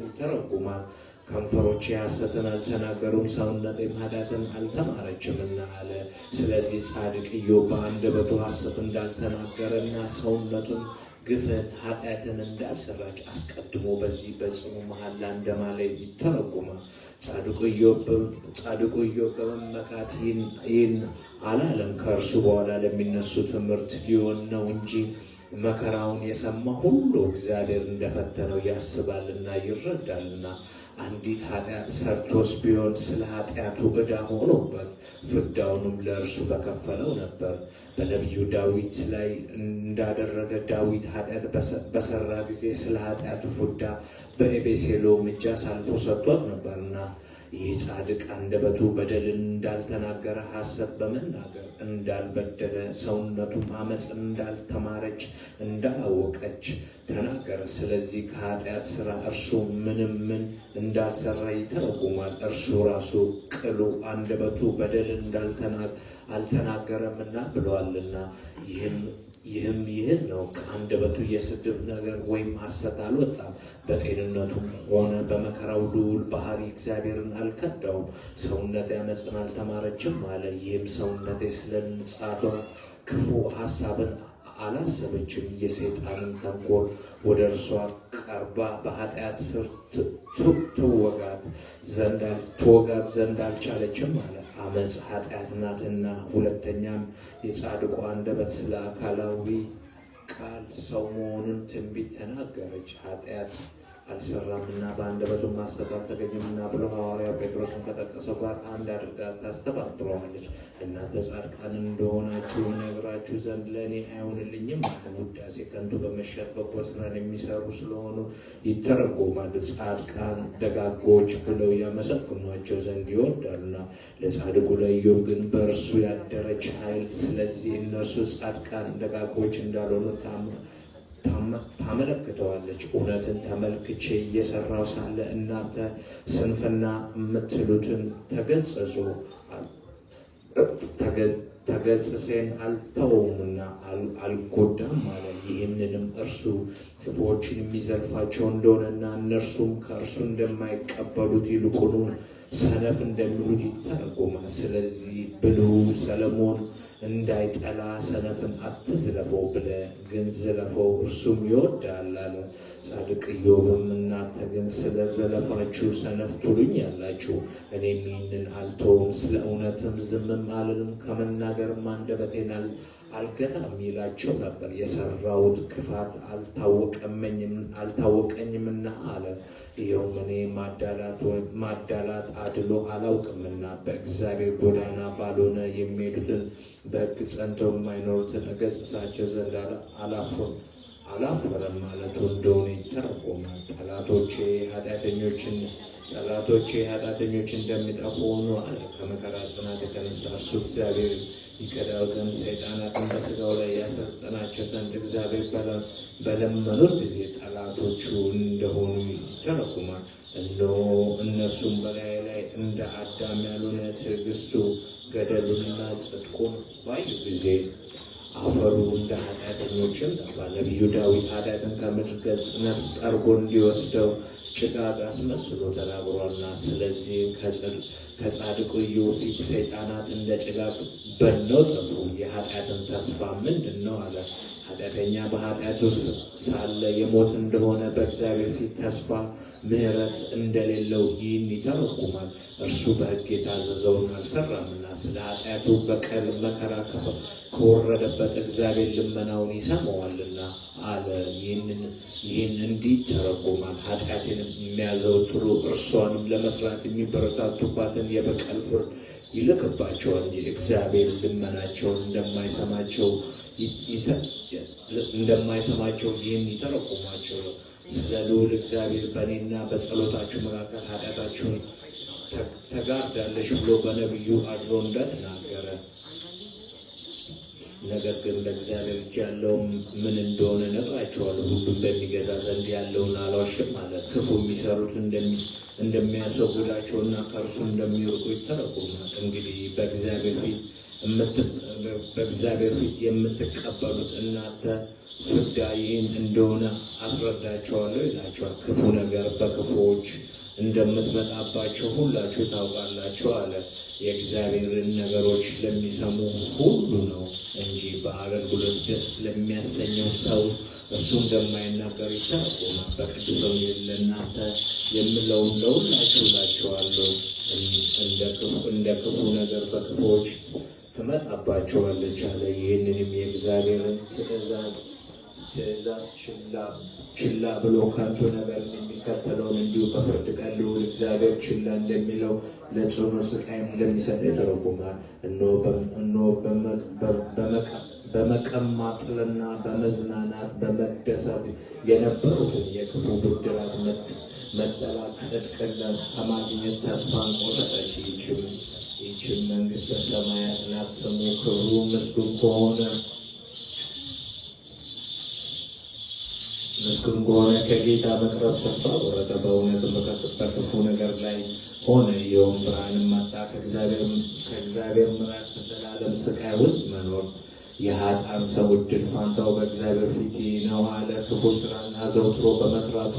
ይተረጉማል። ከንፈሮቼ ሐሰትን አልተናገሩም፣ ሰውነቴም ኃጢአትን አልተማረችምና አለ። ስለዚህ ጻድቅ ኢዮብ በአንደበቱ ሐሰት እንዳልተናገረና ሰውነቱን ግፍን ኃጢአትን እንዳልሰራች አስቀድሞ በዚህ በጽኑ መሐላ እንደማለ ይተረጉማል። ጻድቁ ኢዮብ በመመካት ይህን አላለም። ከእርሱ በኋላ ለሚነሱ ትምህርት ሊሆን ነው እንጂ መከራውን የሰማ ሁሉ እግዚአብሔር እንደፈተነው ያስባልና ይረዳልና። አንዲት ኃጢአት ሰርቶስ ቢሆን ስለ ኃጢአቱ ዕዳ ሆኖበት ፍዳውንም ለእርሱ በከፈለው ነበር። በነቢዩ ዳዊት ላይ እንዳደረገ ዳዊት ኃጢአት በሰራ ጊዜ ስለ ኃጢአቱ ፍዳ በኤቤሴሎም እጅ አሳልፎ ሰጥቶት ነበርና። ይህ ጻድቅ አንደበቱ በደልን እንዳልተናገረ ሐሰት በመናገር እንዳልበደለ ሰውነቱም ዓመፅ እንዳልተማረች እንዳላወቀች ተናገረ። ስለዚህ ከኃጢአት ሥራ እርሱ ምን እንዳልሰራ ይተረጉማል። እርሱ ራሱ ቅሉ አንደበቱ በደልን አልተናገረምና ብለዋልና። ይህም ነው ከአንደበቱ የስድብ ነገር ወይም ሐሰት አልወጣም። በጤንነቱም ሆነ በመከራው ልዑል ባህሪ እግዚአብሔርን አልከዳውም። ሰውነቴ ዓመፅን አልተማረችም አለ። ይህም ሰውነቴ ስለ ንጻቷ ክፉ ሐሳብን አላሰበችም። የሰይጣንን ተንኮል ወደ እርሷ ቀርባ በኃጢአት ስር ትወጋት ዘንድ አልቻለችም አለ። ዓመፅ ኃጢአት ናትና። ሁለተኛም የጻድቁ አንደበት ስለ አካላዊ ቃል ሰው መሆኑን ትንቢት ተናገረች። አልሰራምና በአንደበቱም ማሰብ አልተገኘምና ብሎ ሐዋርያው ጴጥሮስን ከጠቀሰው ጋር አንድ አድርጋ ታስተባብረዋለች። እናንተ ጻድቃን እንደሆናችሁ ነግራችሁ ዘንድ ለእኔ አይሆንልኝም። ውዳሴ ከንቱ በመሸጥ በጎ ስራን የሚሰሩ ስለሆኑ ይተረጎማል። ጻድቃን ደጋጎች ብለው ያመሰግኗቸው ዘንድ ይወዳሉና፣ ለጻድቁ ለኢዮብ ግን በእርሱ ያደረች ኃይል፣ ስለዚህ እነርሱ ጻድቃን ደጋጎች እንዳልሆኑ ታመለክተዋለች። እውነትን ተመልክቼ እየሰራው ሳለ እናንተ ስንፍና የምትሉትን ተገጽሴን አልተውምና አልጎዳም አለ። ይህንንም እርሱ ክፉዎችን የሚዘልፋቸው እንደሆነና እነርሱም ከእርሱ እንደማይቀበሉት ይልቁኑ ሰነፍ እንደሚሉት ይተረጎማል። ስለዚህ ብልሁ ሰለሞን እንዳይጠላ ሰነፍን አትዝለፈው ብለህ ግን ዝለፈው እርሱም ይወዳል አለ። ጻድቅ ኢዮብም እናንተ ግን ስለ ዘለፋችሁ ሰነፍ ትሉኛላችሁ፣ እኔም ይህንን አልተውም፣ ስለ እውነትም ዝምም አልልም፣ ከመናገርም አንደበቴን አልገታም ይላቸው ነበር። የሰራሁት ክፋት አልታወቀኝምና አለ። ይኸውም እኔ ማዳላት አድሎ አላውቅምና በእግዚአብሔር ጎዳና ባልሆነ የሚሄዱትን በሕግ ጸንተው የማይኖሩትን እገሥጻቸው ዘንድ አላፈረም ማለቱ እንደሆነ ይተረጎማል። ጠላቶቼ ኃጢአተኞች እንደሚጠፉ ሆኑ አለ። ከመከራ ጽናት የተነሳ እርሱ እግዚአብሔር ይከዳው ዘንድ ሰይጣናትን በሥጋው ላይ ያሰለጠናቸው ዘንድ እግዚአብሔር በለመኑት ጊዜ ጠላቶቹ እንደሆኑ ይተረጉማል። እነሆ እነሱም በላይ ላይ እንደ አዳም ያልሆነ ትዕግስቱ ገደሉንና ጽድቁን ባዩ ጊዜ አፈሩ እንደ ኃጢአተኞችም ጠፋ። ነቢዩ ዳዊት ኃጢአትን ከምድር ገጽ ነፍስ ጠርጎ እንዲወስደው ጭጋግ አስመስሎ ተናግሯልና፣ ስለዚህ ከጻድቁ ኢዮብ ፊት ሰይጣናት እንደ ጭጋግ በነው ጠፉ። የኃጢአትን ተስፋ ምንድን ነው አለ። ኃጢአተኛ በኃጢአቱ ሳለ የሞት እንደሆነ በእግዚአብሔር ፊት ተስፋ ምሕረት እንደሌለው ይህን ይተረጉማል። እርሱ በሕግ የታዘዘውን አልሰራምና ስለ ኃጢአቱ በቀል መከራ ከወረደበት እግዚአብሔር ልመናውን ይሰማዋልና አለ። ይህን እንዲህ ይተረጎማል። ኃጢአትን የሚያዘወትሩ እርሷንም ለመስራት የሚበረታቱባትን የበቀል ፍርድ ይልክባቸዋል እንጂ እግዚአብሔር ልመናቸውን እንደማይሰማቸው ይህን ይተረጉማቸው ነው። ስለ ልዑል እግዚአብሔር በእኔና በጸሎታችሁ መካከል ኃጢአታችሁን ተጋርዳለች ብሎ በነቢዩ አድሮ እንደተናገረ፣ ነገር ግን ለእግዚአብሔር እጅ ያለው ምን እንደሆነ ነግራቸዋለሁ። ሁሉም በሚገዛ ዘንድ ያለውን አልዋሽም ማለት ክፉ የሚሰሩት እንደሚያስወግዳቸውና ከእርሱ እንደሚርቁ ይተረጎማል። እንግዲህ በእግዚአብሔር ፊት የምትቀበሉት እናንተ ፍዳ ይህን እንደሆነ አስረዳቸዋለሁ ይላቸዋል። ክፉ ነገር በክፉዎች እንደምትመጣባቸው ሁላችሁ ታውቃላችሁ አለ። የእግዚአብሔርን ነገሮች ለሚሰሙ ሁሉ ነው እንጂ በአገልግሎት ደስ ለሚያሰኘው ሰው እሱ እንደማይናገር ይተረጎማል። በቅዱስ ወንጌል ለእናንተ የምለውን ለሁላችሁ እላችኋለሁ፣ እንደ ክፉ ነገር በክፉዎች ትመጣባቸዋለች አለ። ይህንንም የእግዚአብሔርን ትእዛዝ ችላ ብሎ ከንቱ ነገር የሚከተለውን እንዲሁ በፍርድ ቀን ልዑል እግዚአብሔር ችላ እንደሚለው ለጽኑ ስቃይም እንደሚሰጥ ይተረጉማል። እነሆ በመቀማጥልና በመዝናናት በመደሰት የነበሩትን የክፉ ብድራት መጠላት ጽድቅን ከማግኘት ተስፋን ቆረጠች። ይህችም መንግሥተ ሰማያት ናት። ስሙ ክብሩ ምስጉን ከሆነ ከጌታ መቅረብ ተስፋ ቆረጠ። በእውነት በክፉ ነገር ላይ ሆነ። ይኸውም ብርሃንን መጣ፣ ከእግዚአብሔር ምሕረት ከዘላለም ስቃይ ውስጥ መኖር። የኃጥአን ሰው ዕድል ፋንታው በእግዚአብሔር ፊት ነው አለ። ክፉ ስራን አዘውትሮ በመስራቱ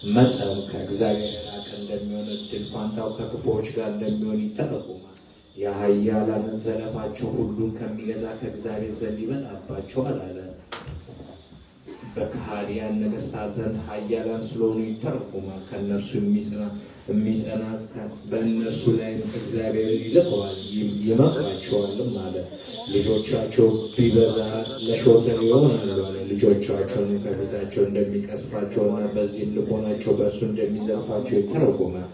መጠን ከእግዚአብሔር የራቀ እንደሚሆን ዕድል ፋንታው ከክፉዎች ጋር እንደሚሆን ይተረጉማል። የኃያላንን ዘለፋቸው ሁሉን ከሚገዛ ከእግዚአብሔር ዘንድ ይመጣባቸዋል አለ። በከሃዲያን ነገሥታት ዘንድ ኃያላን ስለሆኑ ይተረጎማል። ከእነርሱ የሚጸና በእነርሱ ላይ እግዚአብሔር ይልከዋል ይመክራቸዋልም አለ። ልጆቻቸው ቢበዛ ለሾተል ይሆናሉ አለ። ልጆቻቸውን ከፊታቸው እንደሚቀስፋቸውና በዚህም ልቦናቸው በእሱ እንደሚዘልፋቸው ይተረጎማል።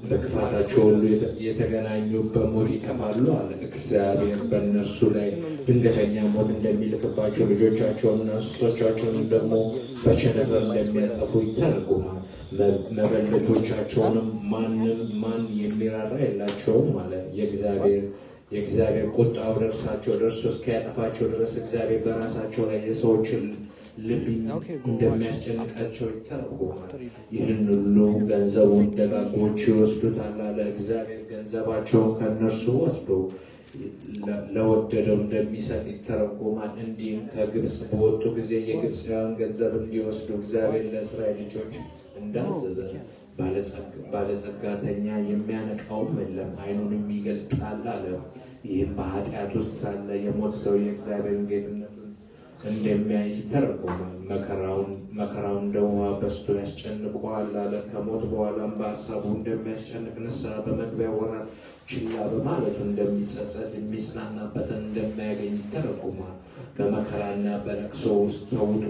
በክፋታቸው ሁሉ የተገናኙ በሞት ይጠፋሉ አለ። እግዚአብሔር በእነርሱ ላይ ድንገተኛ ሞት እንደሚልክባቸው ልጆቻቸውንና እንስሶቻቸውን ደግሞ በቸነፈር እንደሚያጠፉ ይተረጎማል። መበለቶቻቸውንም ማን የሚራራ የላቸውም አለ። የእግዚአብሔር ቁጣው ደርሶ እስኪያጠፋቸው ድረስ እግዚአብሔር በራሳቸው ላይ የሰዎችን ልብ እንደሚያስጨንቃቸው ይተረጎማል። ይህን ሁሉ ገንዘቡን ደጋጎች ይወስዱታል አለ። እግዚአብሔር ገንዘባቸውን ከእነርሱ ወስዶ ለወደደው እንደሚሰጥ ይተረጎማል። እንዲህም ከግብፅ በወጡ ጊዜ የግብፃውያን ገንዘብ እንዲወስዱ እግዚአብሔር ለእስራኤል ልጆች እንዳዘዘ ባለጸጋተኛ የሚያነቃውም የለም፣ ዓይኑንም ይገልጣል አለ። ይህም በኃጢአት ውስጥ ሳለ የሞት ሰው የእግዚአብሔርን ጌትነቱን እንደሚያይ ይተረጎማል። መከራውን እንደ ውሃ በዝቶ ያስጨንቀዋል አለ። ከሞት በኋላም በሀሳቡ እንደሚያስጨንቅ ንስሐ በመግቢያ ወራት ችላ በማለቱ እንደሚጸጸት የሚጽናናበትን እንደማያገኝ ይተረጎማል። በመከራና በለቅሶ ውስጥ ተውጦ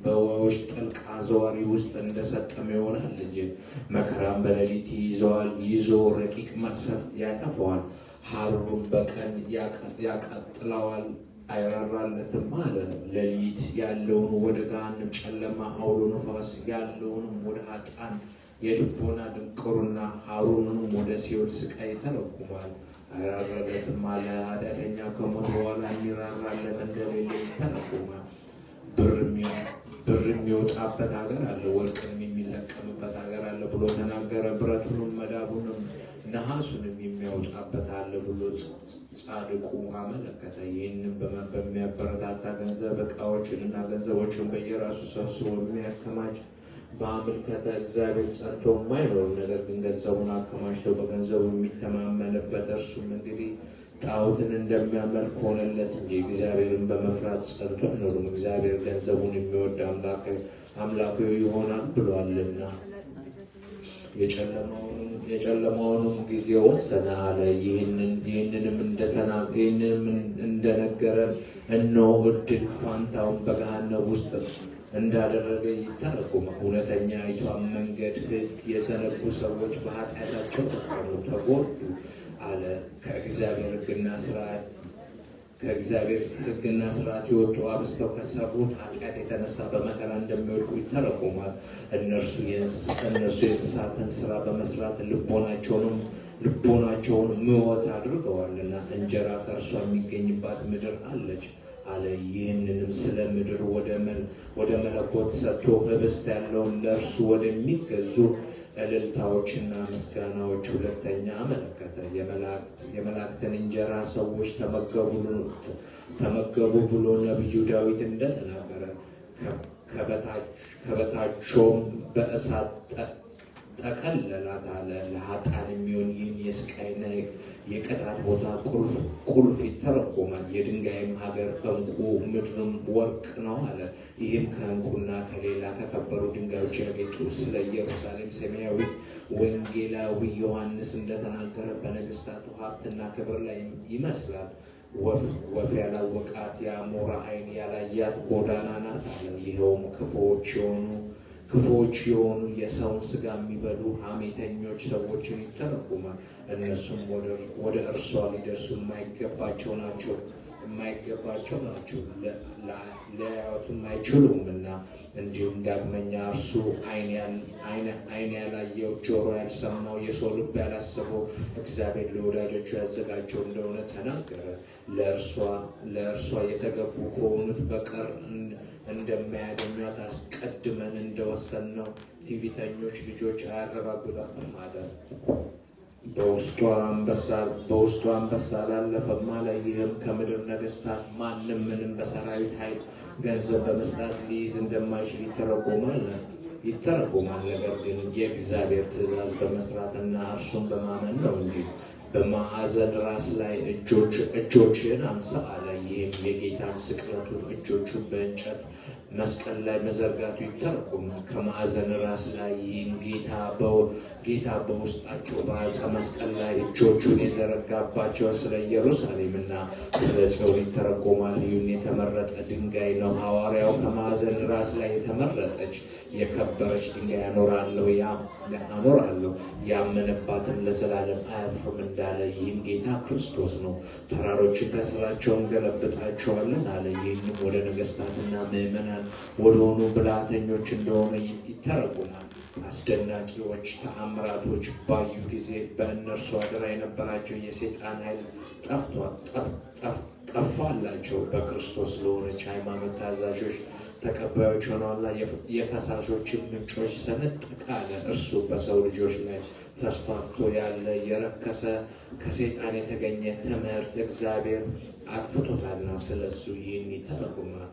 በውኆች ጥልቅ አዘዋሪ ውስጥ እንደሰጠመ ይሆናል እንጂ መከራን በሌሊት ይዞ ረቂቅ መቅሰፍት ያጠፈዋል። ሐሩሩን በቀን ያቃጥለዋል አይራራለትም አለ። ሌሊት ያለውን ወደ ገሃነም ጨለማ፣ አውሎ ነፋስ ያለውንም ወደ ኃጥአን የልቦና ድንቁርና፣ ሐሩሩንም ወደ ሲኦል ስቃይ ይተረጉማል። አይራራለትም አለ። ኃጢአተኛ ከሞት በኋላ የሚራራለት እንደሌለ ይተረጉማል። ብር የሚወጣበት ሀገር አለ፣ ወርቅም የሚለቀምበት ሀገር አለ ብሎ ተናገረ። ብረቱንም መዳቡንም ነሐሱንም የሚያወጣበት አለ ብሎ ጻድቁ አመለከተ። ይህንም በሚያበረታታ ገንዘብ ዕቃዎችንና ገንዘቦችን በየራሱ ሰብስቦ የሚያከማች በአምልኮተ እግዚአብሔር ጸንቶ የማይኖር ነገር ግን ገንዘቡን አከማችተው በገንዘቡ የሚተማመንበት እርሱም እንግዲህ ጣዖትን እንደሚያመልክ ሆነለት እንጂ እግዚአብሔርን በመፍራት ጸንቶ አይኖርም። እግዚአብሔር ገንዘቡን የሚወድ አምላኩ ይሆናል ብሏልና የጨለማውንም ጊዜ ወሰነ አለ። ይህንንም እንደነገረን እነሆ ዕድል ፋንታውን በገሃነም ውስጥ እንዳደረገ ይተረጎማል። እውነተኛይቷን መንገድ የዘነጉ ሰዎች በኃጢአታቸው ተጎዱ አለ። ከእግዚአብሔር ሕግና ስርዓት የወጡ አብዝተው ከሰሩት ኃጢአት የተነሳ በመከራ እንደሚወድቁ ይተረጎማል። እነርሱ የእንስሳትን ስራ በመስራት ልቦናቸውን ምወት አድርገዋልና እንጀራ ከእርሷ የሚገኝባት ምድር አለች አለ። ይህንንም ስለ ምድር ወደ መለኮት ሰጥቶ ህብስት ያለውን ለእርሱ ወደሚገዙ እልልታዎችና ምስጋናዎች ሁለተኛ አመለከተ። የመላእክትን እንጀራ ሰዎች ተመገቡ ብሎ ነቢዩ ዳዊት እንደተናገረ ከበታቸውም በእሳት ጠቀለላት አለ። ለኃጥአን የሚሆን ይህን የስቃይና የቅጣት ቦታ ቁልፍ ይተረጎማል። የድንጋይም ሀገር ዕንቁ ምድርም ወርቅ ነው አለ። ይህም ከዕንቁና ከሌላ ከከበሩ ድንጋዮች ያጌጡ ስለ ኢየሩሳሌም ሰማያዊ ወንጌላዊ ዮሐንስ እንደተናገረ በነገሥታቱ ሀብትና ክብር ላይ ይመስላል። ወፍ ያላወቃት የአሞራ ዓይን ያላያት ጎዳና ናት አለ። ይኸውም ክፉዎች የሆኑ የሰውን ስጋ የሚበሉ ሐሜተኞች ሰዎችን ይተረጉማል። እነሱም ወደ እርሷ ሊደርሱ የማይገባቸው ናቸው ሊያዩትም አይችሉምና። እንዲሁም ዳግመኛ እርሱ ዓይን ያላየው ጆሮ ያልሰማው የሰው ልብ ያላሰበው እግዚአብሔር ለወዳጆቹ ያዘጋጀው እንደሆነ ተናገረ። ለእርሷ የተገቡ ከሆኑት በቀር እንደማያገኟት አስቀድመን እንደወሰንነው ትዕቢተኞች ልጆች አያረጋግጧትም አለ። በውስጡ አንበሳ አላለፈም አለ። ይህም ከምድር ነገሥታት ማንም ምንም በሰራዊት ኃይል ገንዘብ በመስጠት ሊይዝ እንደማይችል ይተረጎማል። ነገር ግን የእግዚአብሔር ትእዛዝ በመስራትና እርሱን በማመን ነው እንጂ በማዕዘን ራስ ላይ እጆችህን አንሳ አለ። ይህም የጌታን ስቅለቱን እጆቹን በእንጨት መስቀል ላይ መዘርጋቱ ይተረጎማል። ከማዕዘን ራስ ላይ ይህም ጌታ በውስጣቸው በዕፀ መስቀል ላይ እጆቹን የዘረጋባቸው ስለ ኢየሩሳሌምና ስለ ጽዮን ይተረጎማል። ይህም የተመረጠ ድንጋይ ነው። ሐዋርያው ከማዕዘን ራስ ላይ የተመረጠች የከበረች ድንጋይ አኖራለሁ ያመነባትን ለዘላለም አያፍርም እንዳለ ይህም ጌታ ክርስቶስ ነው። ተራሮችን ከስራቸው እንገለብጣቸዋለን አለ። ይህንም ወደ ነገሥታትና ምዕመናን ወደሆኑ ብልሃተኞች እንደሆነ ይተረጎማል። አስደናቂዎች ተአምራቶች ባዩ ጊዜ በእነርሱ አደራ የነበራቸው የሰይጣን ኃይል ጠፋላቸው። በክርስቶስ ለሆነች ሃይማኖት ታዛዦች ተቀባዮች ሆነዋልና የፈሳሾችን ምንጮች ሰነጠቀ አለ። እርሱ በሰው ልጆች ላይ ተስፋፍቶ ያለ የረከሰ ከሰይጣን የተገኘ ትምህርት እግዚአብሔር አጥፍቶታልና ስለሱ ይህን ይተረጉማል።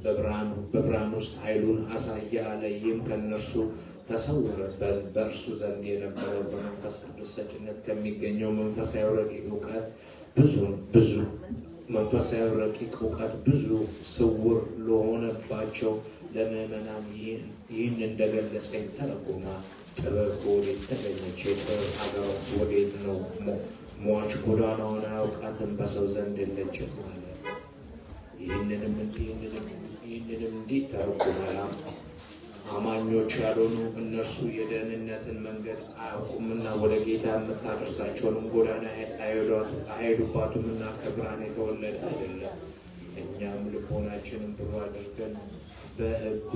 በብርሃን ውስጥ ኃይሉን አሳየ አለ። ይህም ከእነርሱ ተሰወረ። በእርሱ ዘንድ የነበረው በመንፈስ ቅዱስ ሰጭነት ከሚገኘው መንፈሳዊ ረቂቅ እውቀት ብዙ ስውር ለሆነባቸው ለምዕመናን ይህን እንደገለጸ ይተረጎማል። ጥበብ ከወዴት ተገኘች? የጥበብ አገሯስ ወዴት ነው? ሟች ጎዳናውን አያውቃትም፣ በሰው ዘንድ የለችም አለ። ይህንንም እንዲህ ተረጎማል። አማኞች ያልሆኑ እነርሱ የደህንነትን መንገድ አያውቁምና ወደ ጌታ የምታደርሳቸውንም ጎዳና አይሄዱባትምና ከብርሃን የተወለደ አይደለም። እኛም ልቦናችንን ብሩህ አድርገን በሕጉ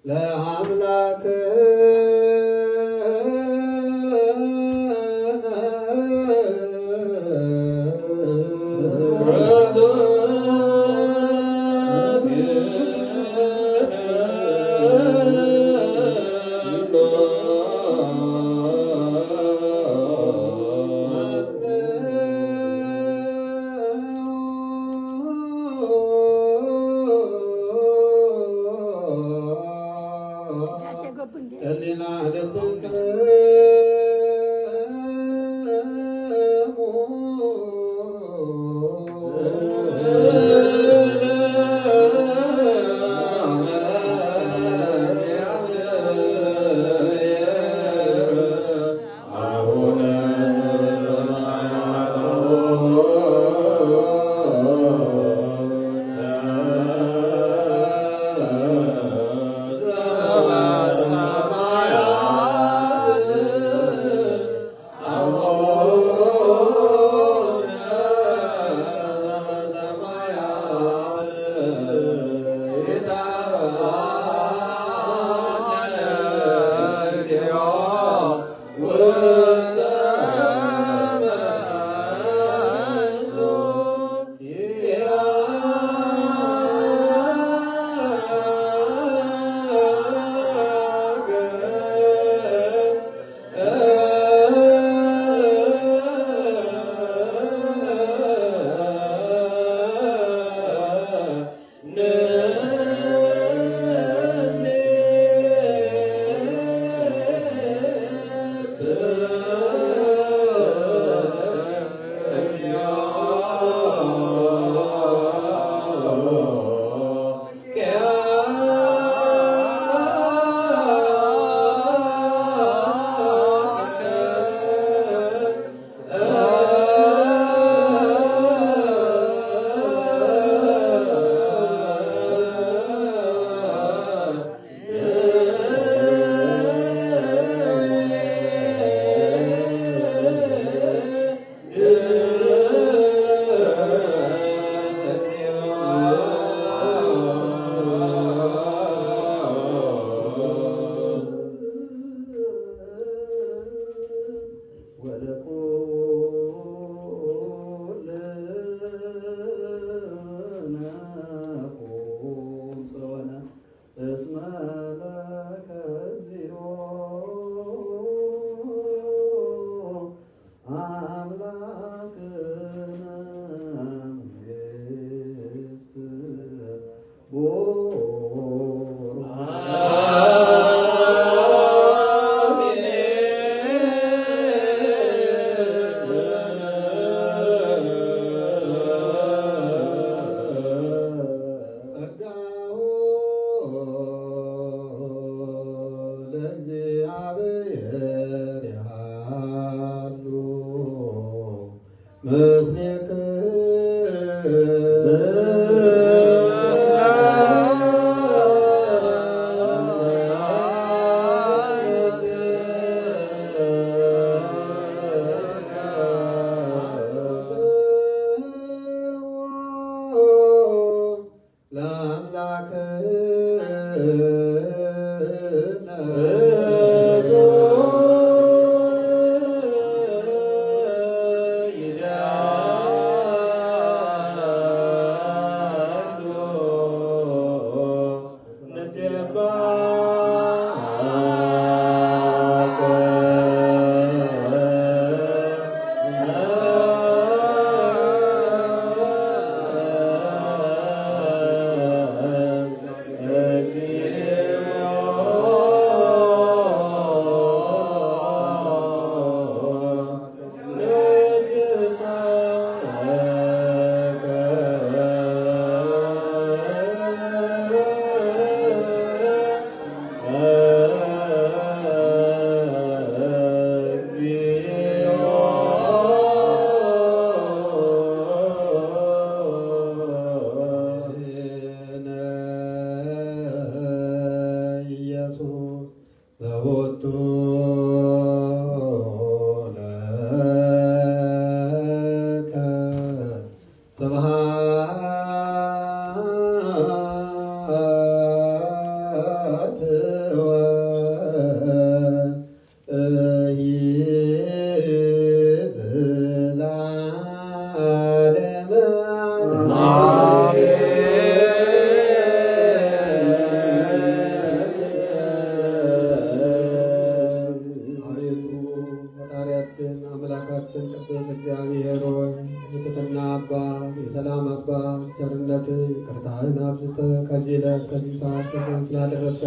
ለአምላክ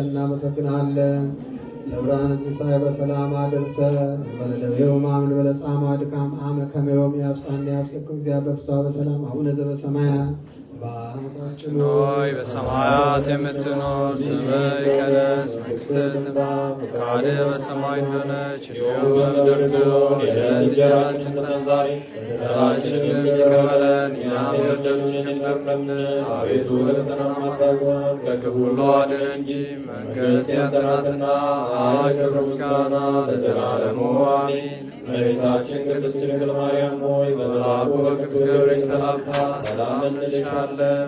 እናመሰግናለን። ለብርሃነ ትንሣኤ በሰላም አድርሰን በለለቤው ማምን በለጻማ ድካም አመ ከመዮም ያብጻን ያብጽኩ እግዚአብሔር በፍስሐ በሰላም አቡነ ዘበሰማያት አባታችን ሆይ በሰማያት የምትኖር ስምህ ይቀደስ፣ መንግሥትህ ትምጣ፣ ፈቃድህ በሰማይ እንደሆነች እንዲሁም በምድር ትሁን። የዕለት እንጀራችንን ስጠን ዛሬ፣ በደላችንን ይቅር በለን እኛም የበደሉንን ይቅር እንደምንል፣ አቤቱ ወደ ፈተና አታግባን ከክፉ ሁሉ አድነን እንጂ መንግሥት ያንተ ናትና፣ ኃይል፣ ክብር፣ ምስጋና ለዘላለሙ አሜን። እመቤታችን ቅድስት ድንግል ማርያም ሆይ በመልአኩ በቅዱስ ገብርኤል ሰላምታ ሰላም እንልሻለን።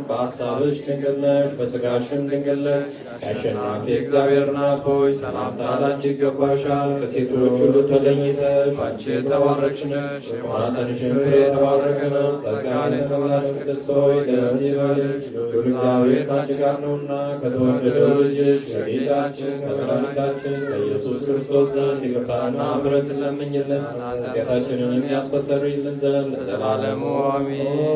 በሐሳብሽ ድንግል ነሽ፣ በሥጋሽም ድንግል ነሽ። አሸናፊ እግዚአብሔር እናት ሆይ ሰላምታ ላንቺ ይገባሻል። ከሴቶች ሁሉ ተለይተሽ አንቺ የተባረክሽ ነሽ፣ የማኅፀንሽ ፍሬ የተባረከ ነው። ጸጋን የተመላሽ ቅድስት ሆይ ደስ ይበልሽ፣ እግዚአብሔር ከአንቺ ጋር ነውና ከተወደደው ልጅሽ ከጌታችን ከመድኃኒታችን ከኢየሱስ ክርስቶስ ዘንድ ይቅርታና ምሕረትን ለምኝልን ኃጢአታችንን ያስተሰርይልን ዘንድ ለዘላለሙ አሜን።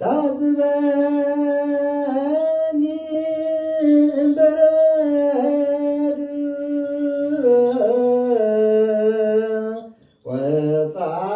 ታዝበኒ እምበረድ ወጻዶ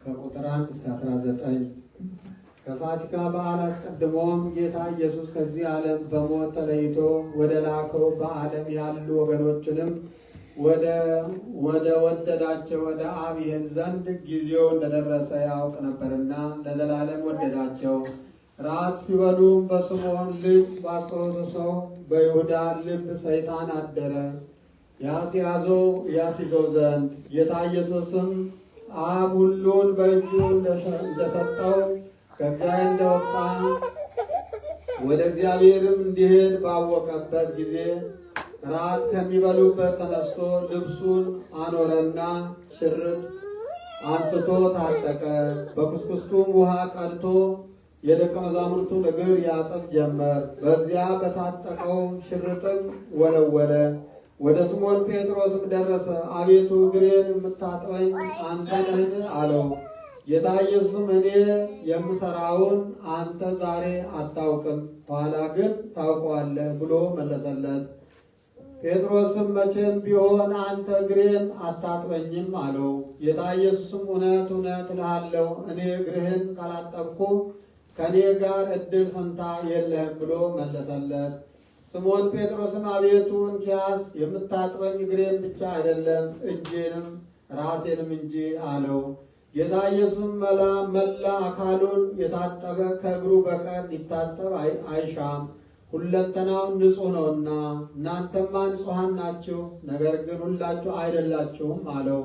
ከቁጥር 1 እስከ 19። ከፋሲካ በዓል አስቀድሞም ጌታ ኢየሱስ ከዚህ ዓለም በሞት ተለይቶ ወደ ላከው በዓለም ያሉ ወገኖችንም ወደ ወደዳቸው ወደ አብ ይሄድ ዘንድ ጊዜው እንደደረሰ ያውቅ ነበርና ለዘላለም ወደዳቸው። ራት ሲበሉም በስምዖን ልጅ በአስቆሮቱ ሰው በይሁዳ ልብ ሰይጣን አደረ ያስይዘው ዘንድ። ጌታ ኢየሱስም አብ ሁሉን በእጁ እንደሰጠው ከእግዚአብሔር እንደወጣ ወደ እግዚአብሔርም እንዲሄድ ባወቀበት ጊዜ ራት ከሚበሉበት ተነስቶ ልብሱን አኖረና ሽርጥ አንስቶ ታጠቀ። በኩስኩስቱም ውሃ ቀድቶ የደቀ መዛሙርቱን እግር ያጥብ ጀመር። በዚያ በታጠቀው ሽርጥም ወለወለ። ወደ ስምዖን ጴጥሮስም ደረሰ። አቤቱ እግሬን የምታጥበኝ አንተ ነህን? አለው። ጌታ ኢየሱስም እኔ የምሰራውን አንተ ዛሬ አታውቅም፣ ኋላ ግን ታውቀዋለህ ብሎ መለሰለት። ጴጥሮስም መቼም ቢሆን አንተ እግሬን አታጥበኝም አለው። ጌታ ኢየሱስም እውነት እውነት እልሃለሁ እኔ እግርህን ካላጠብኩ ከእኔ ጋር ዕድል ፈንታ የለህም ብሎ መለሰለት። ስምዖን ጴጥሮስም አቤቱ እንኪያስ የምታጥበኝ እግሬን ብቻ አይደለም እጄንም ራሴንም እንጂ አለው። ጌታ ኢየሱስም መላ አካሉን የታጠበ ከእግሩ በቀር ሊታጠብ አይሻም፣ ሁለንተናው ንጹሕ ነውና። እናንተማ ንጹሐን ናችሁ፣ ነገር ግን ሁላችሁ አይደላችሁም አለው።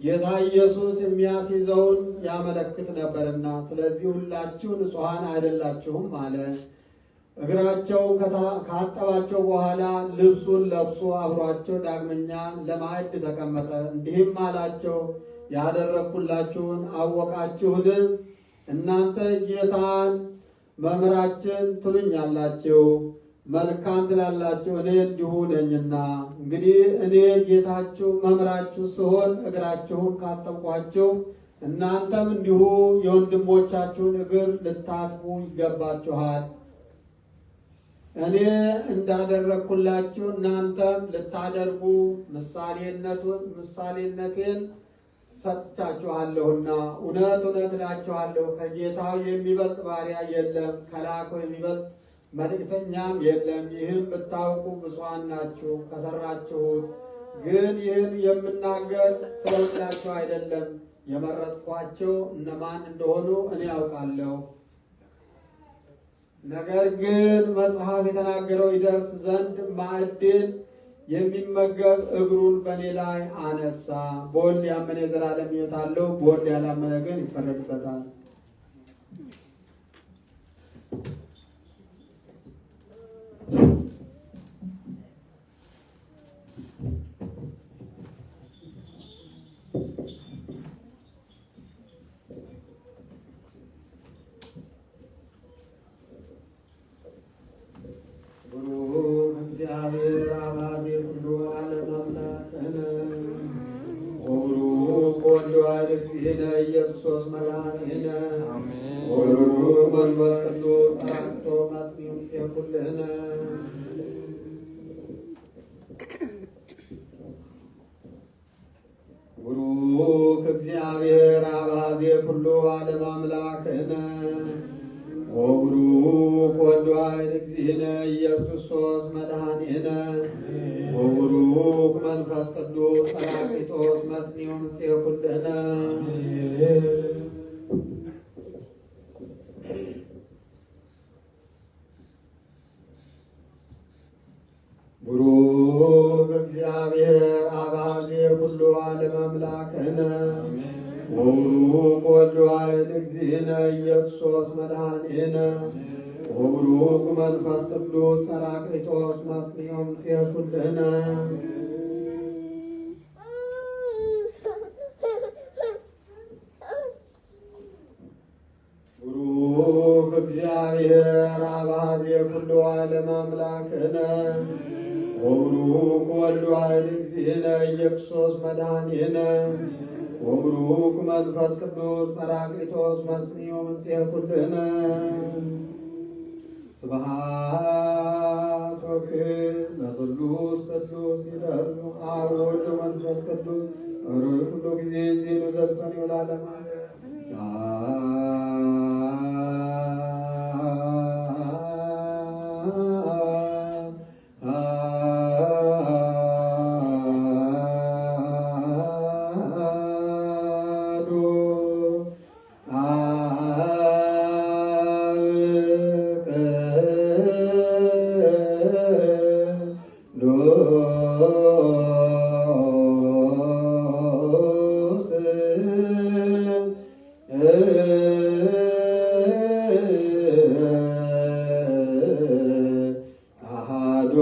ጌታ ኢየሱስ የሚያስይዘውን ያመለክት ነበርና፣ ስለዚህ ሁላችሁ ንጹሐን አይደላችሁም አለ። እግራቸውን ካጠባቸው በኋላ ልብሱን ለብሶ አብሯቸው ዳግመኛ ለማዕድ ተቀመጠ። እንዲህም አላቸው፣ ያደረግሁላችሁን አወቃችሁን? እናንተ ጌታን መምህራችን ትሉኛላችሁ፣ መልካም ትላላችሁ፣ እኔ እንዲሁ ነኝና። እንግዲህ እኔ ጌታችሁ መምህራችሁ ስሆን እግራችሁን ካጠብኳችሁ እናንተም እንዲሁ የወንድሞቻችሁን እግር ልታጥቡ ይገባችኋል። እኔ እንዳደረግሁላችሁ እናንተም ልታደርጉ ምሳሌነቴን ሰጥቻችኋለሁና። እውነት እውነት እላችኋለሁ ከጌታው የሚበልጥ ባሪያ የለም፣ ከላከው የሚበልጥ መልእክተኛም የለም። ይህም ብታውቁ ብፁዓን ናችሁ ከሰራችሁት። ግን ይህን የምናገር ስለ ሁላችሁ አይደለም፣ የመረጥኳቸው እነማን እንደሆኑ እኔ ያውቃለሁ። ነገር ግን መጽሐፍ የተናገረው ይደርስ ዘንድ ማዕድን የሚመገብ እግሩን በእኔ ላይ አነሳ። በወልድ ያመነ የዘላለም ሕይወት አለው፣ በወልድ ያላመነ ግን ይፈረድበታል። እግዚአብሔር አባዜ ሁሉ ዓለም አምላክነ ወብሩክ ወልድ ዋሕድ እግዚእነ ኢየሱስ መድኃኒነ ወብሩክ መንፈስ ቅዱስ ተራቅቶ ማጽኒው ኩልነ ቡሩክ እግዚአብሔር አባዜ ሁሉ ዓለም አምላክነ ወቡሩክ ወልድ ዋሕድ እግዚእነ ኢየሱስ ክርስቶስ መድኃኒነ ወቡሩክ መንፈስ ቅዱስ ጰራቅሊጦስ መጽንዑ ምስሌ ኩልነ ቡሩክ እግዚአብሔር አባዜ ኩሉ ዓለም አምላክነ ወቡሩክ ወልድ ዋሕድ እግዚእነ ኢየሱስ መድኃኒነ ወቡሩክ መንፈስ ቅዱስ ጰራቅሊጦስ መጽንዑ ምስሌ ኩልነ ቡሩክ እግዚአብሔር አባዜ ኩሉ ዓለም አምላክነ ወቡሩክ ወልድ ዋሕድ እግዚእነ ኢየሱስ መድኃኒነ ወቡሩክ መንፈስ ቅዱስ ጰራቅሊጦስ መጽንዑ ምስሌ ኩልነ ስብሐት ወክብር ለስሉስ ቅዱስ ይደሉ አብ ወወልድ ወመንፈስ ቅዱስ ርኅ ኩሉ ጊዜ ዜኑ ዘልፈን ወለዓለመ ዓለም አሐዱ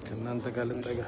ከእናንተ ጋር ልጠጋ።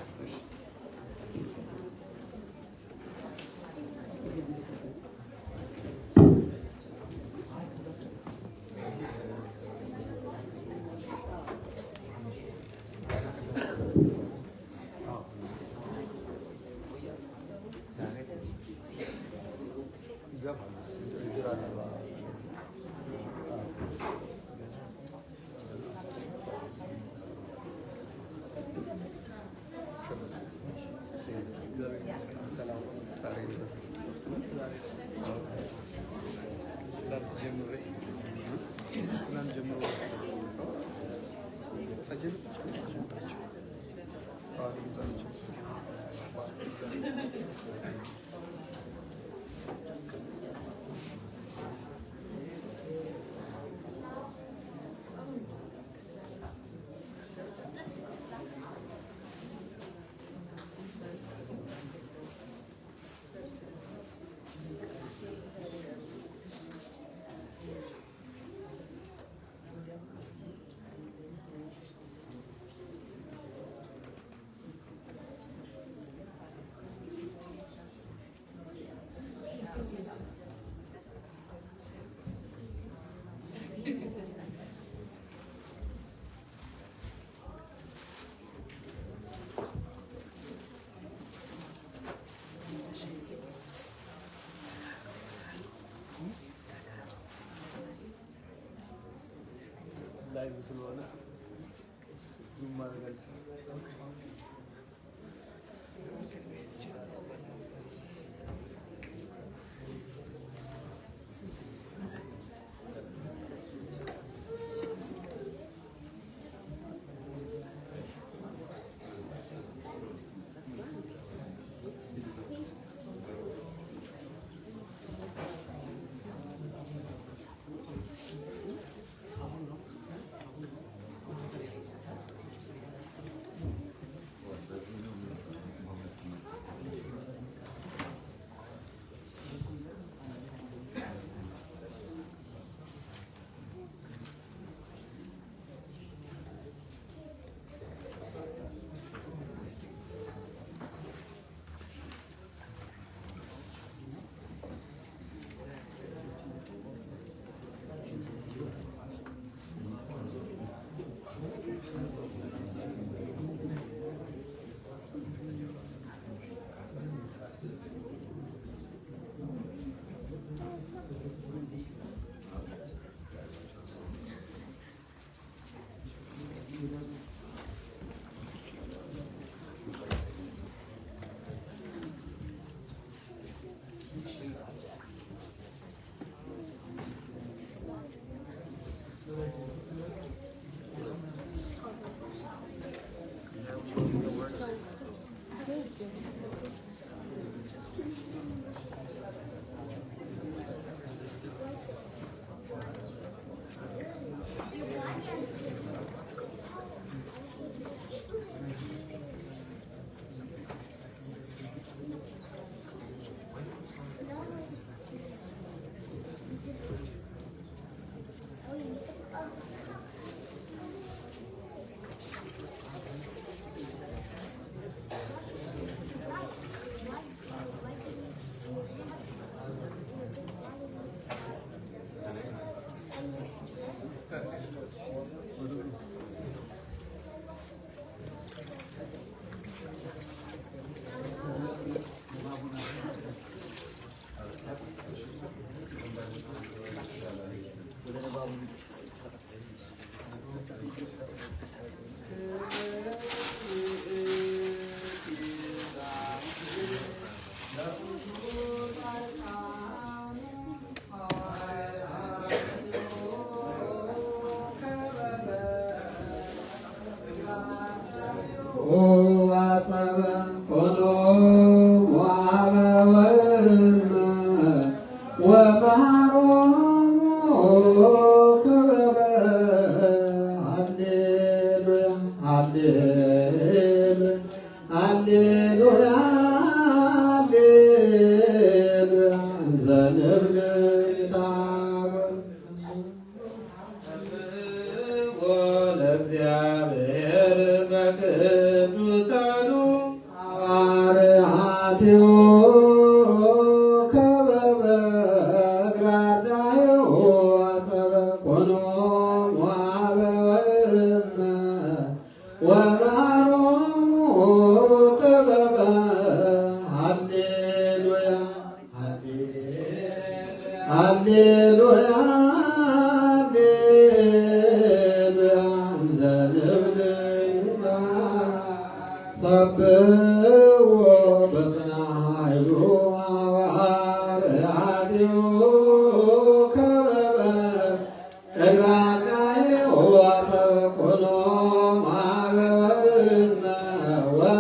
Wa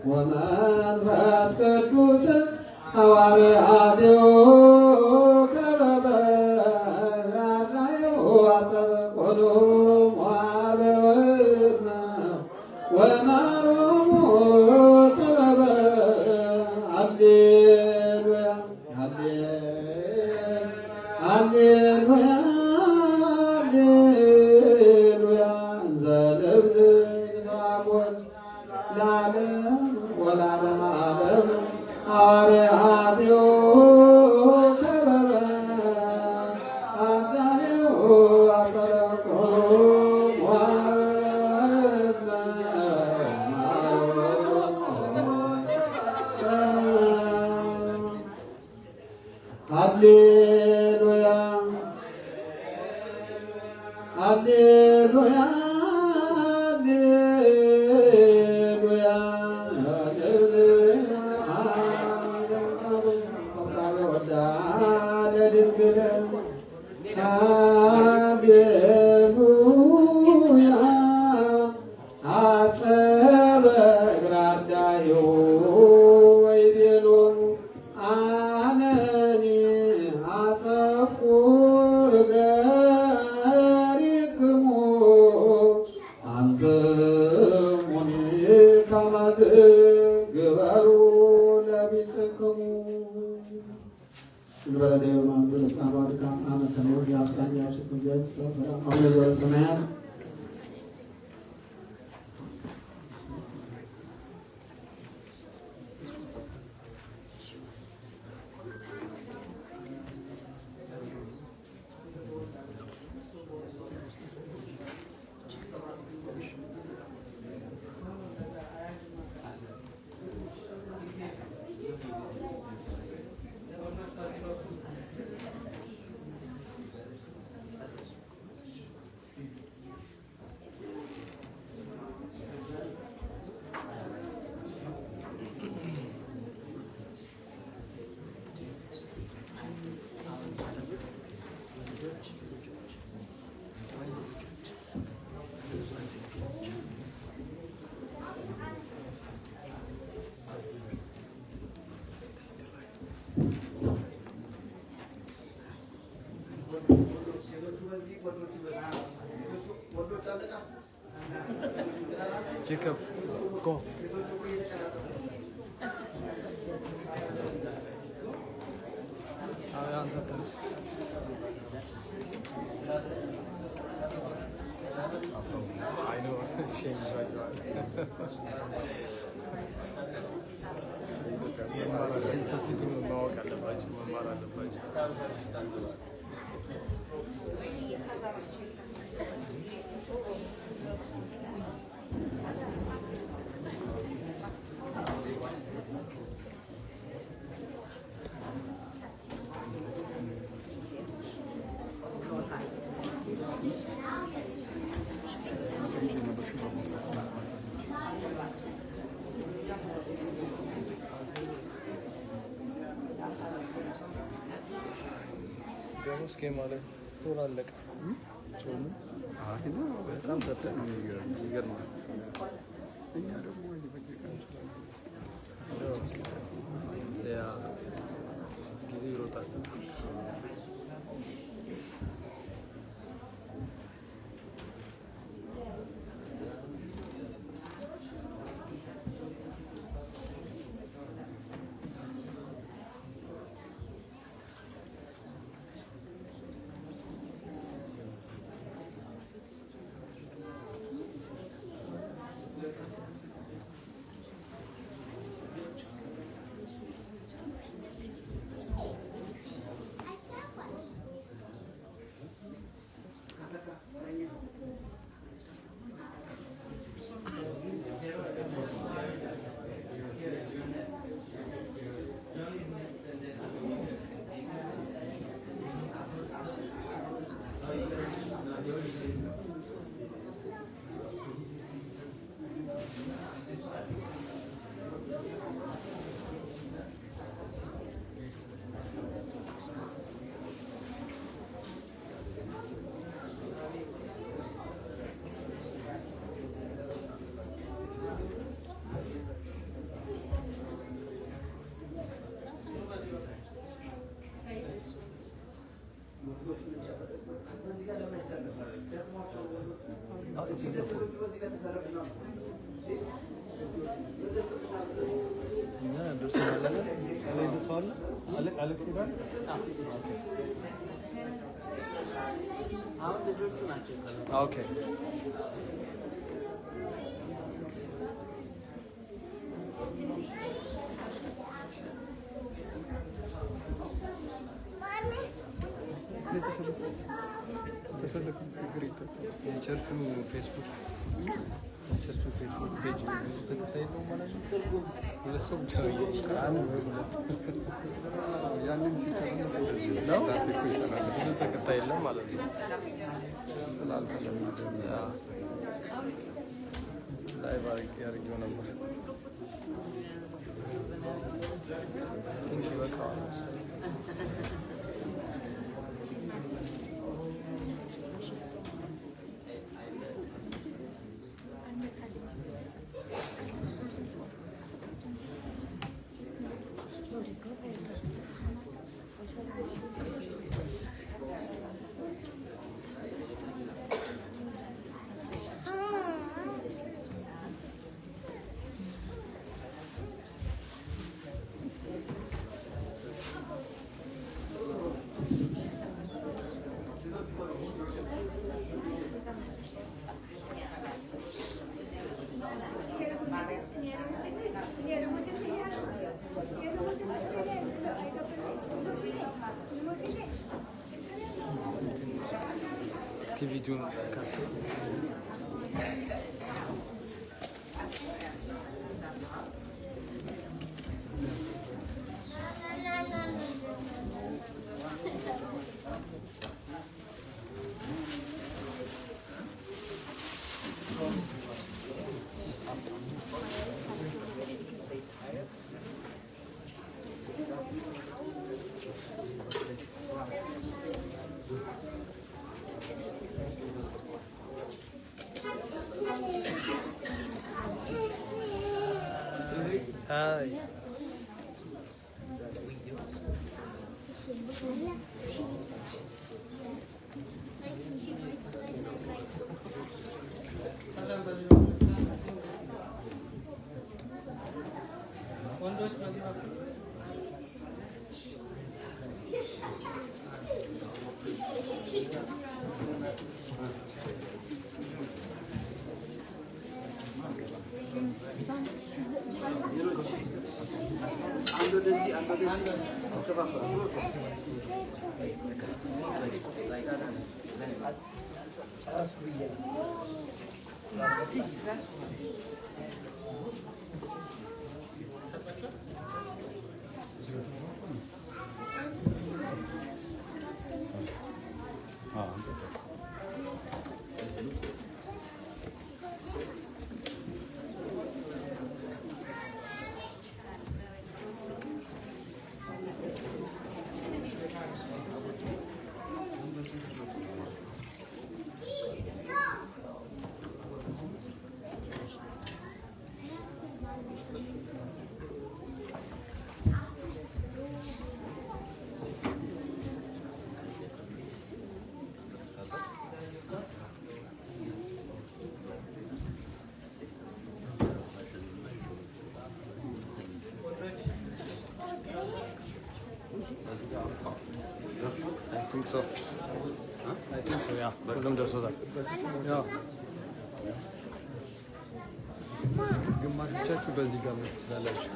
ወመንፈስ ቅዱስ ሐዋርያት ከበ ሃሌሉያ ሃሌሉያ ዘለብን ታቦት ለዓለም ወለዓለመ ዓለም ሐዋርያትዮ ከበበ አዳኔዮ አሰረቆ ሃሌሉያ ሃሌሉያ ሃሌሉያ አጸበ ግራዳዮ ወይቤሎሙ አነኒ አጸብኩ እገሪክሙ አንትሙኒ ከመዝ ግበሩ ለቢጽክሙ እንበለደዮ ማንዱ ለስናባ ድካም አመ ከመወድ የአብሳኝ ያብስት እግዚአብሔር ሰላም አሁን ዘበሰማያት Jacob, go. Ayağını atarız. Aynı şeyimiz var. Tafitini ማወቅ አለባቸው መማር አለባቸው። እስኪ ማለት ቶሎ አለቀ። ጾሙ በጣም ፈጠነ። ይገርማል። እኛ ደግሞ ያ ጊዜ ይሮጣል። Okay. የቸርቹ ፌስቡክ ፔጅ ብዙ ተከታይ ነው ማለት ነው። ሁለት ሰው ብቻ ነው ያንን ብዙ ተከታይ የለም ማለት ነው። ስላልተለመደ ላይቭ አድርጌው ነበር። ይበቃዋል መሰለኝ። ቲቪቱን Hi. I think so. I think so, yeah. ሁሉም ደርሶታል። ያው ግማሾቻችሁ በዚህ ጋር ትላላችሁ።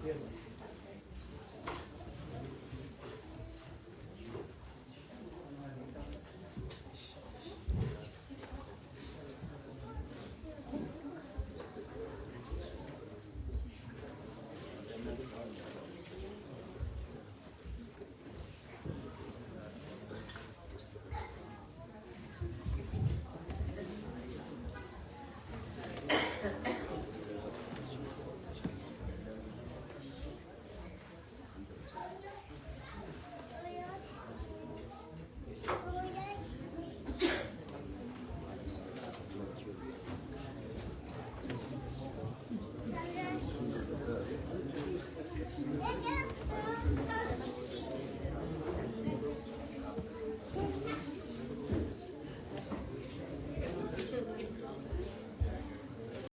Yeah.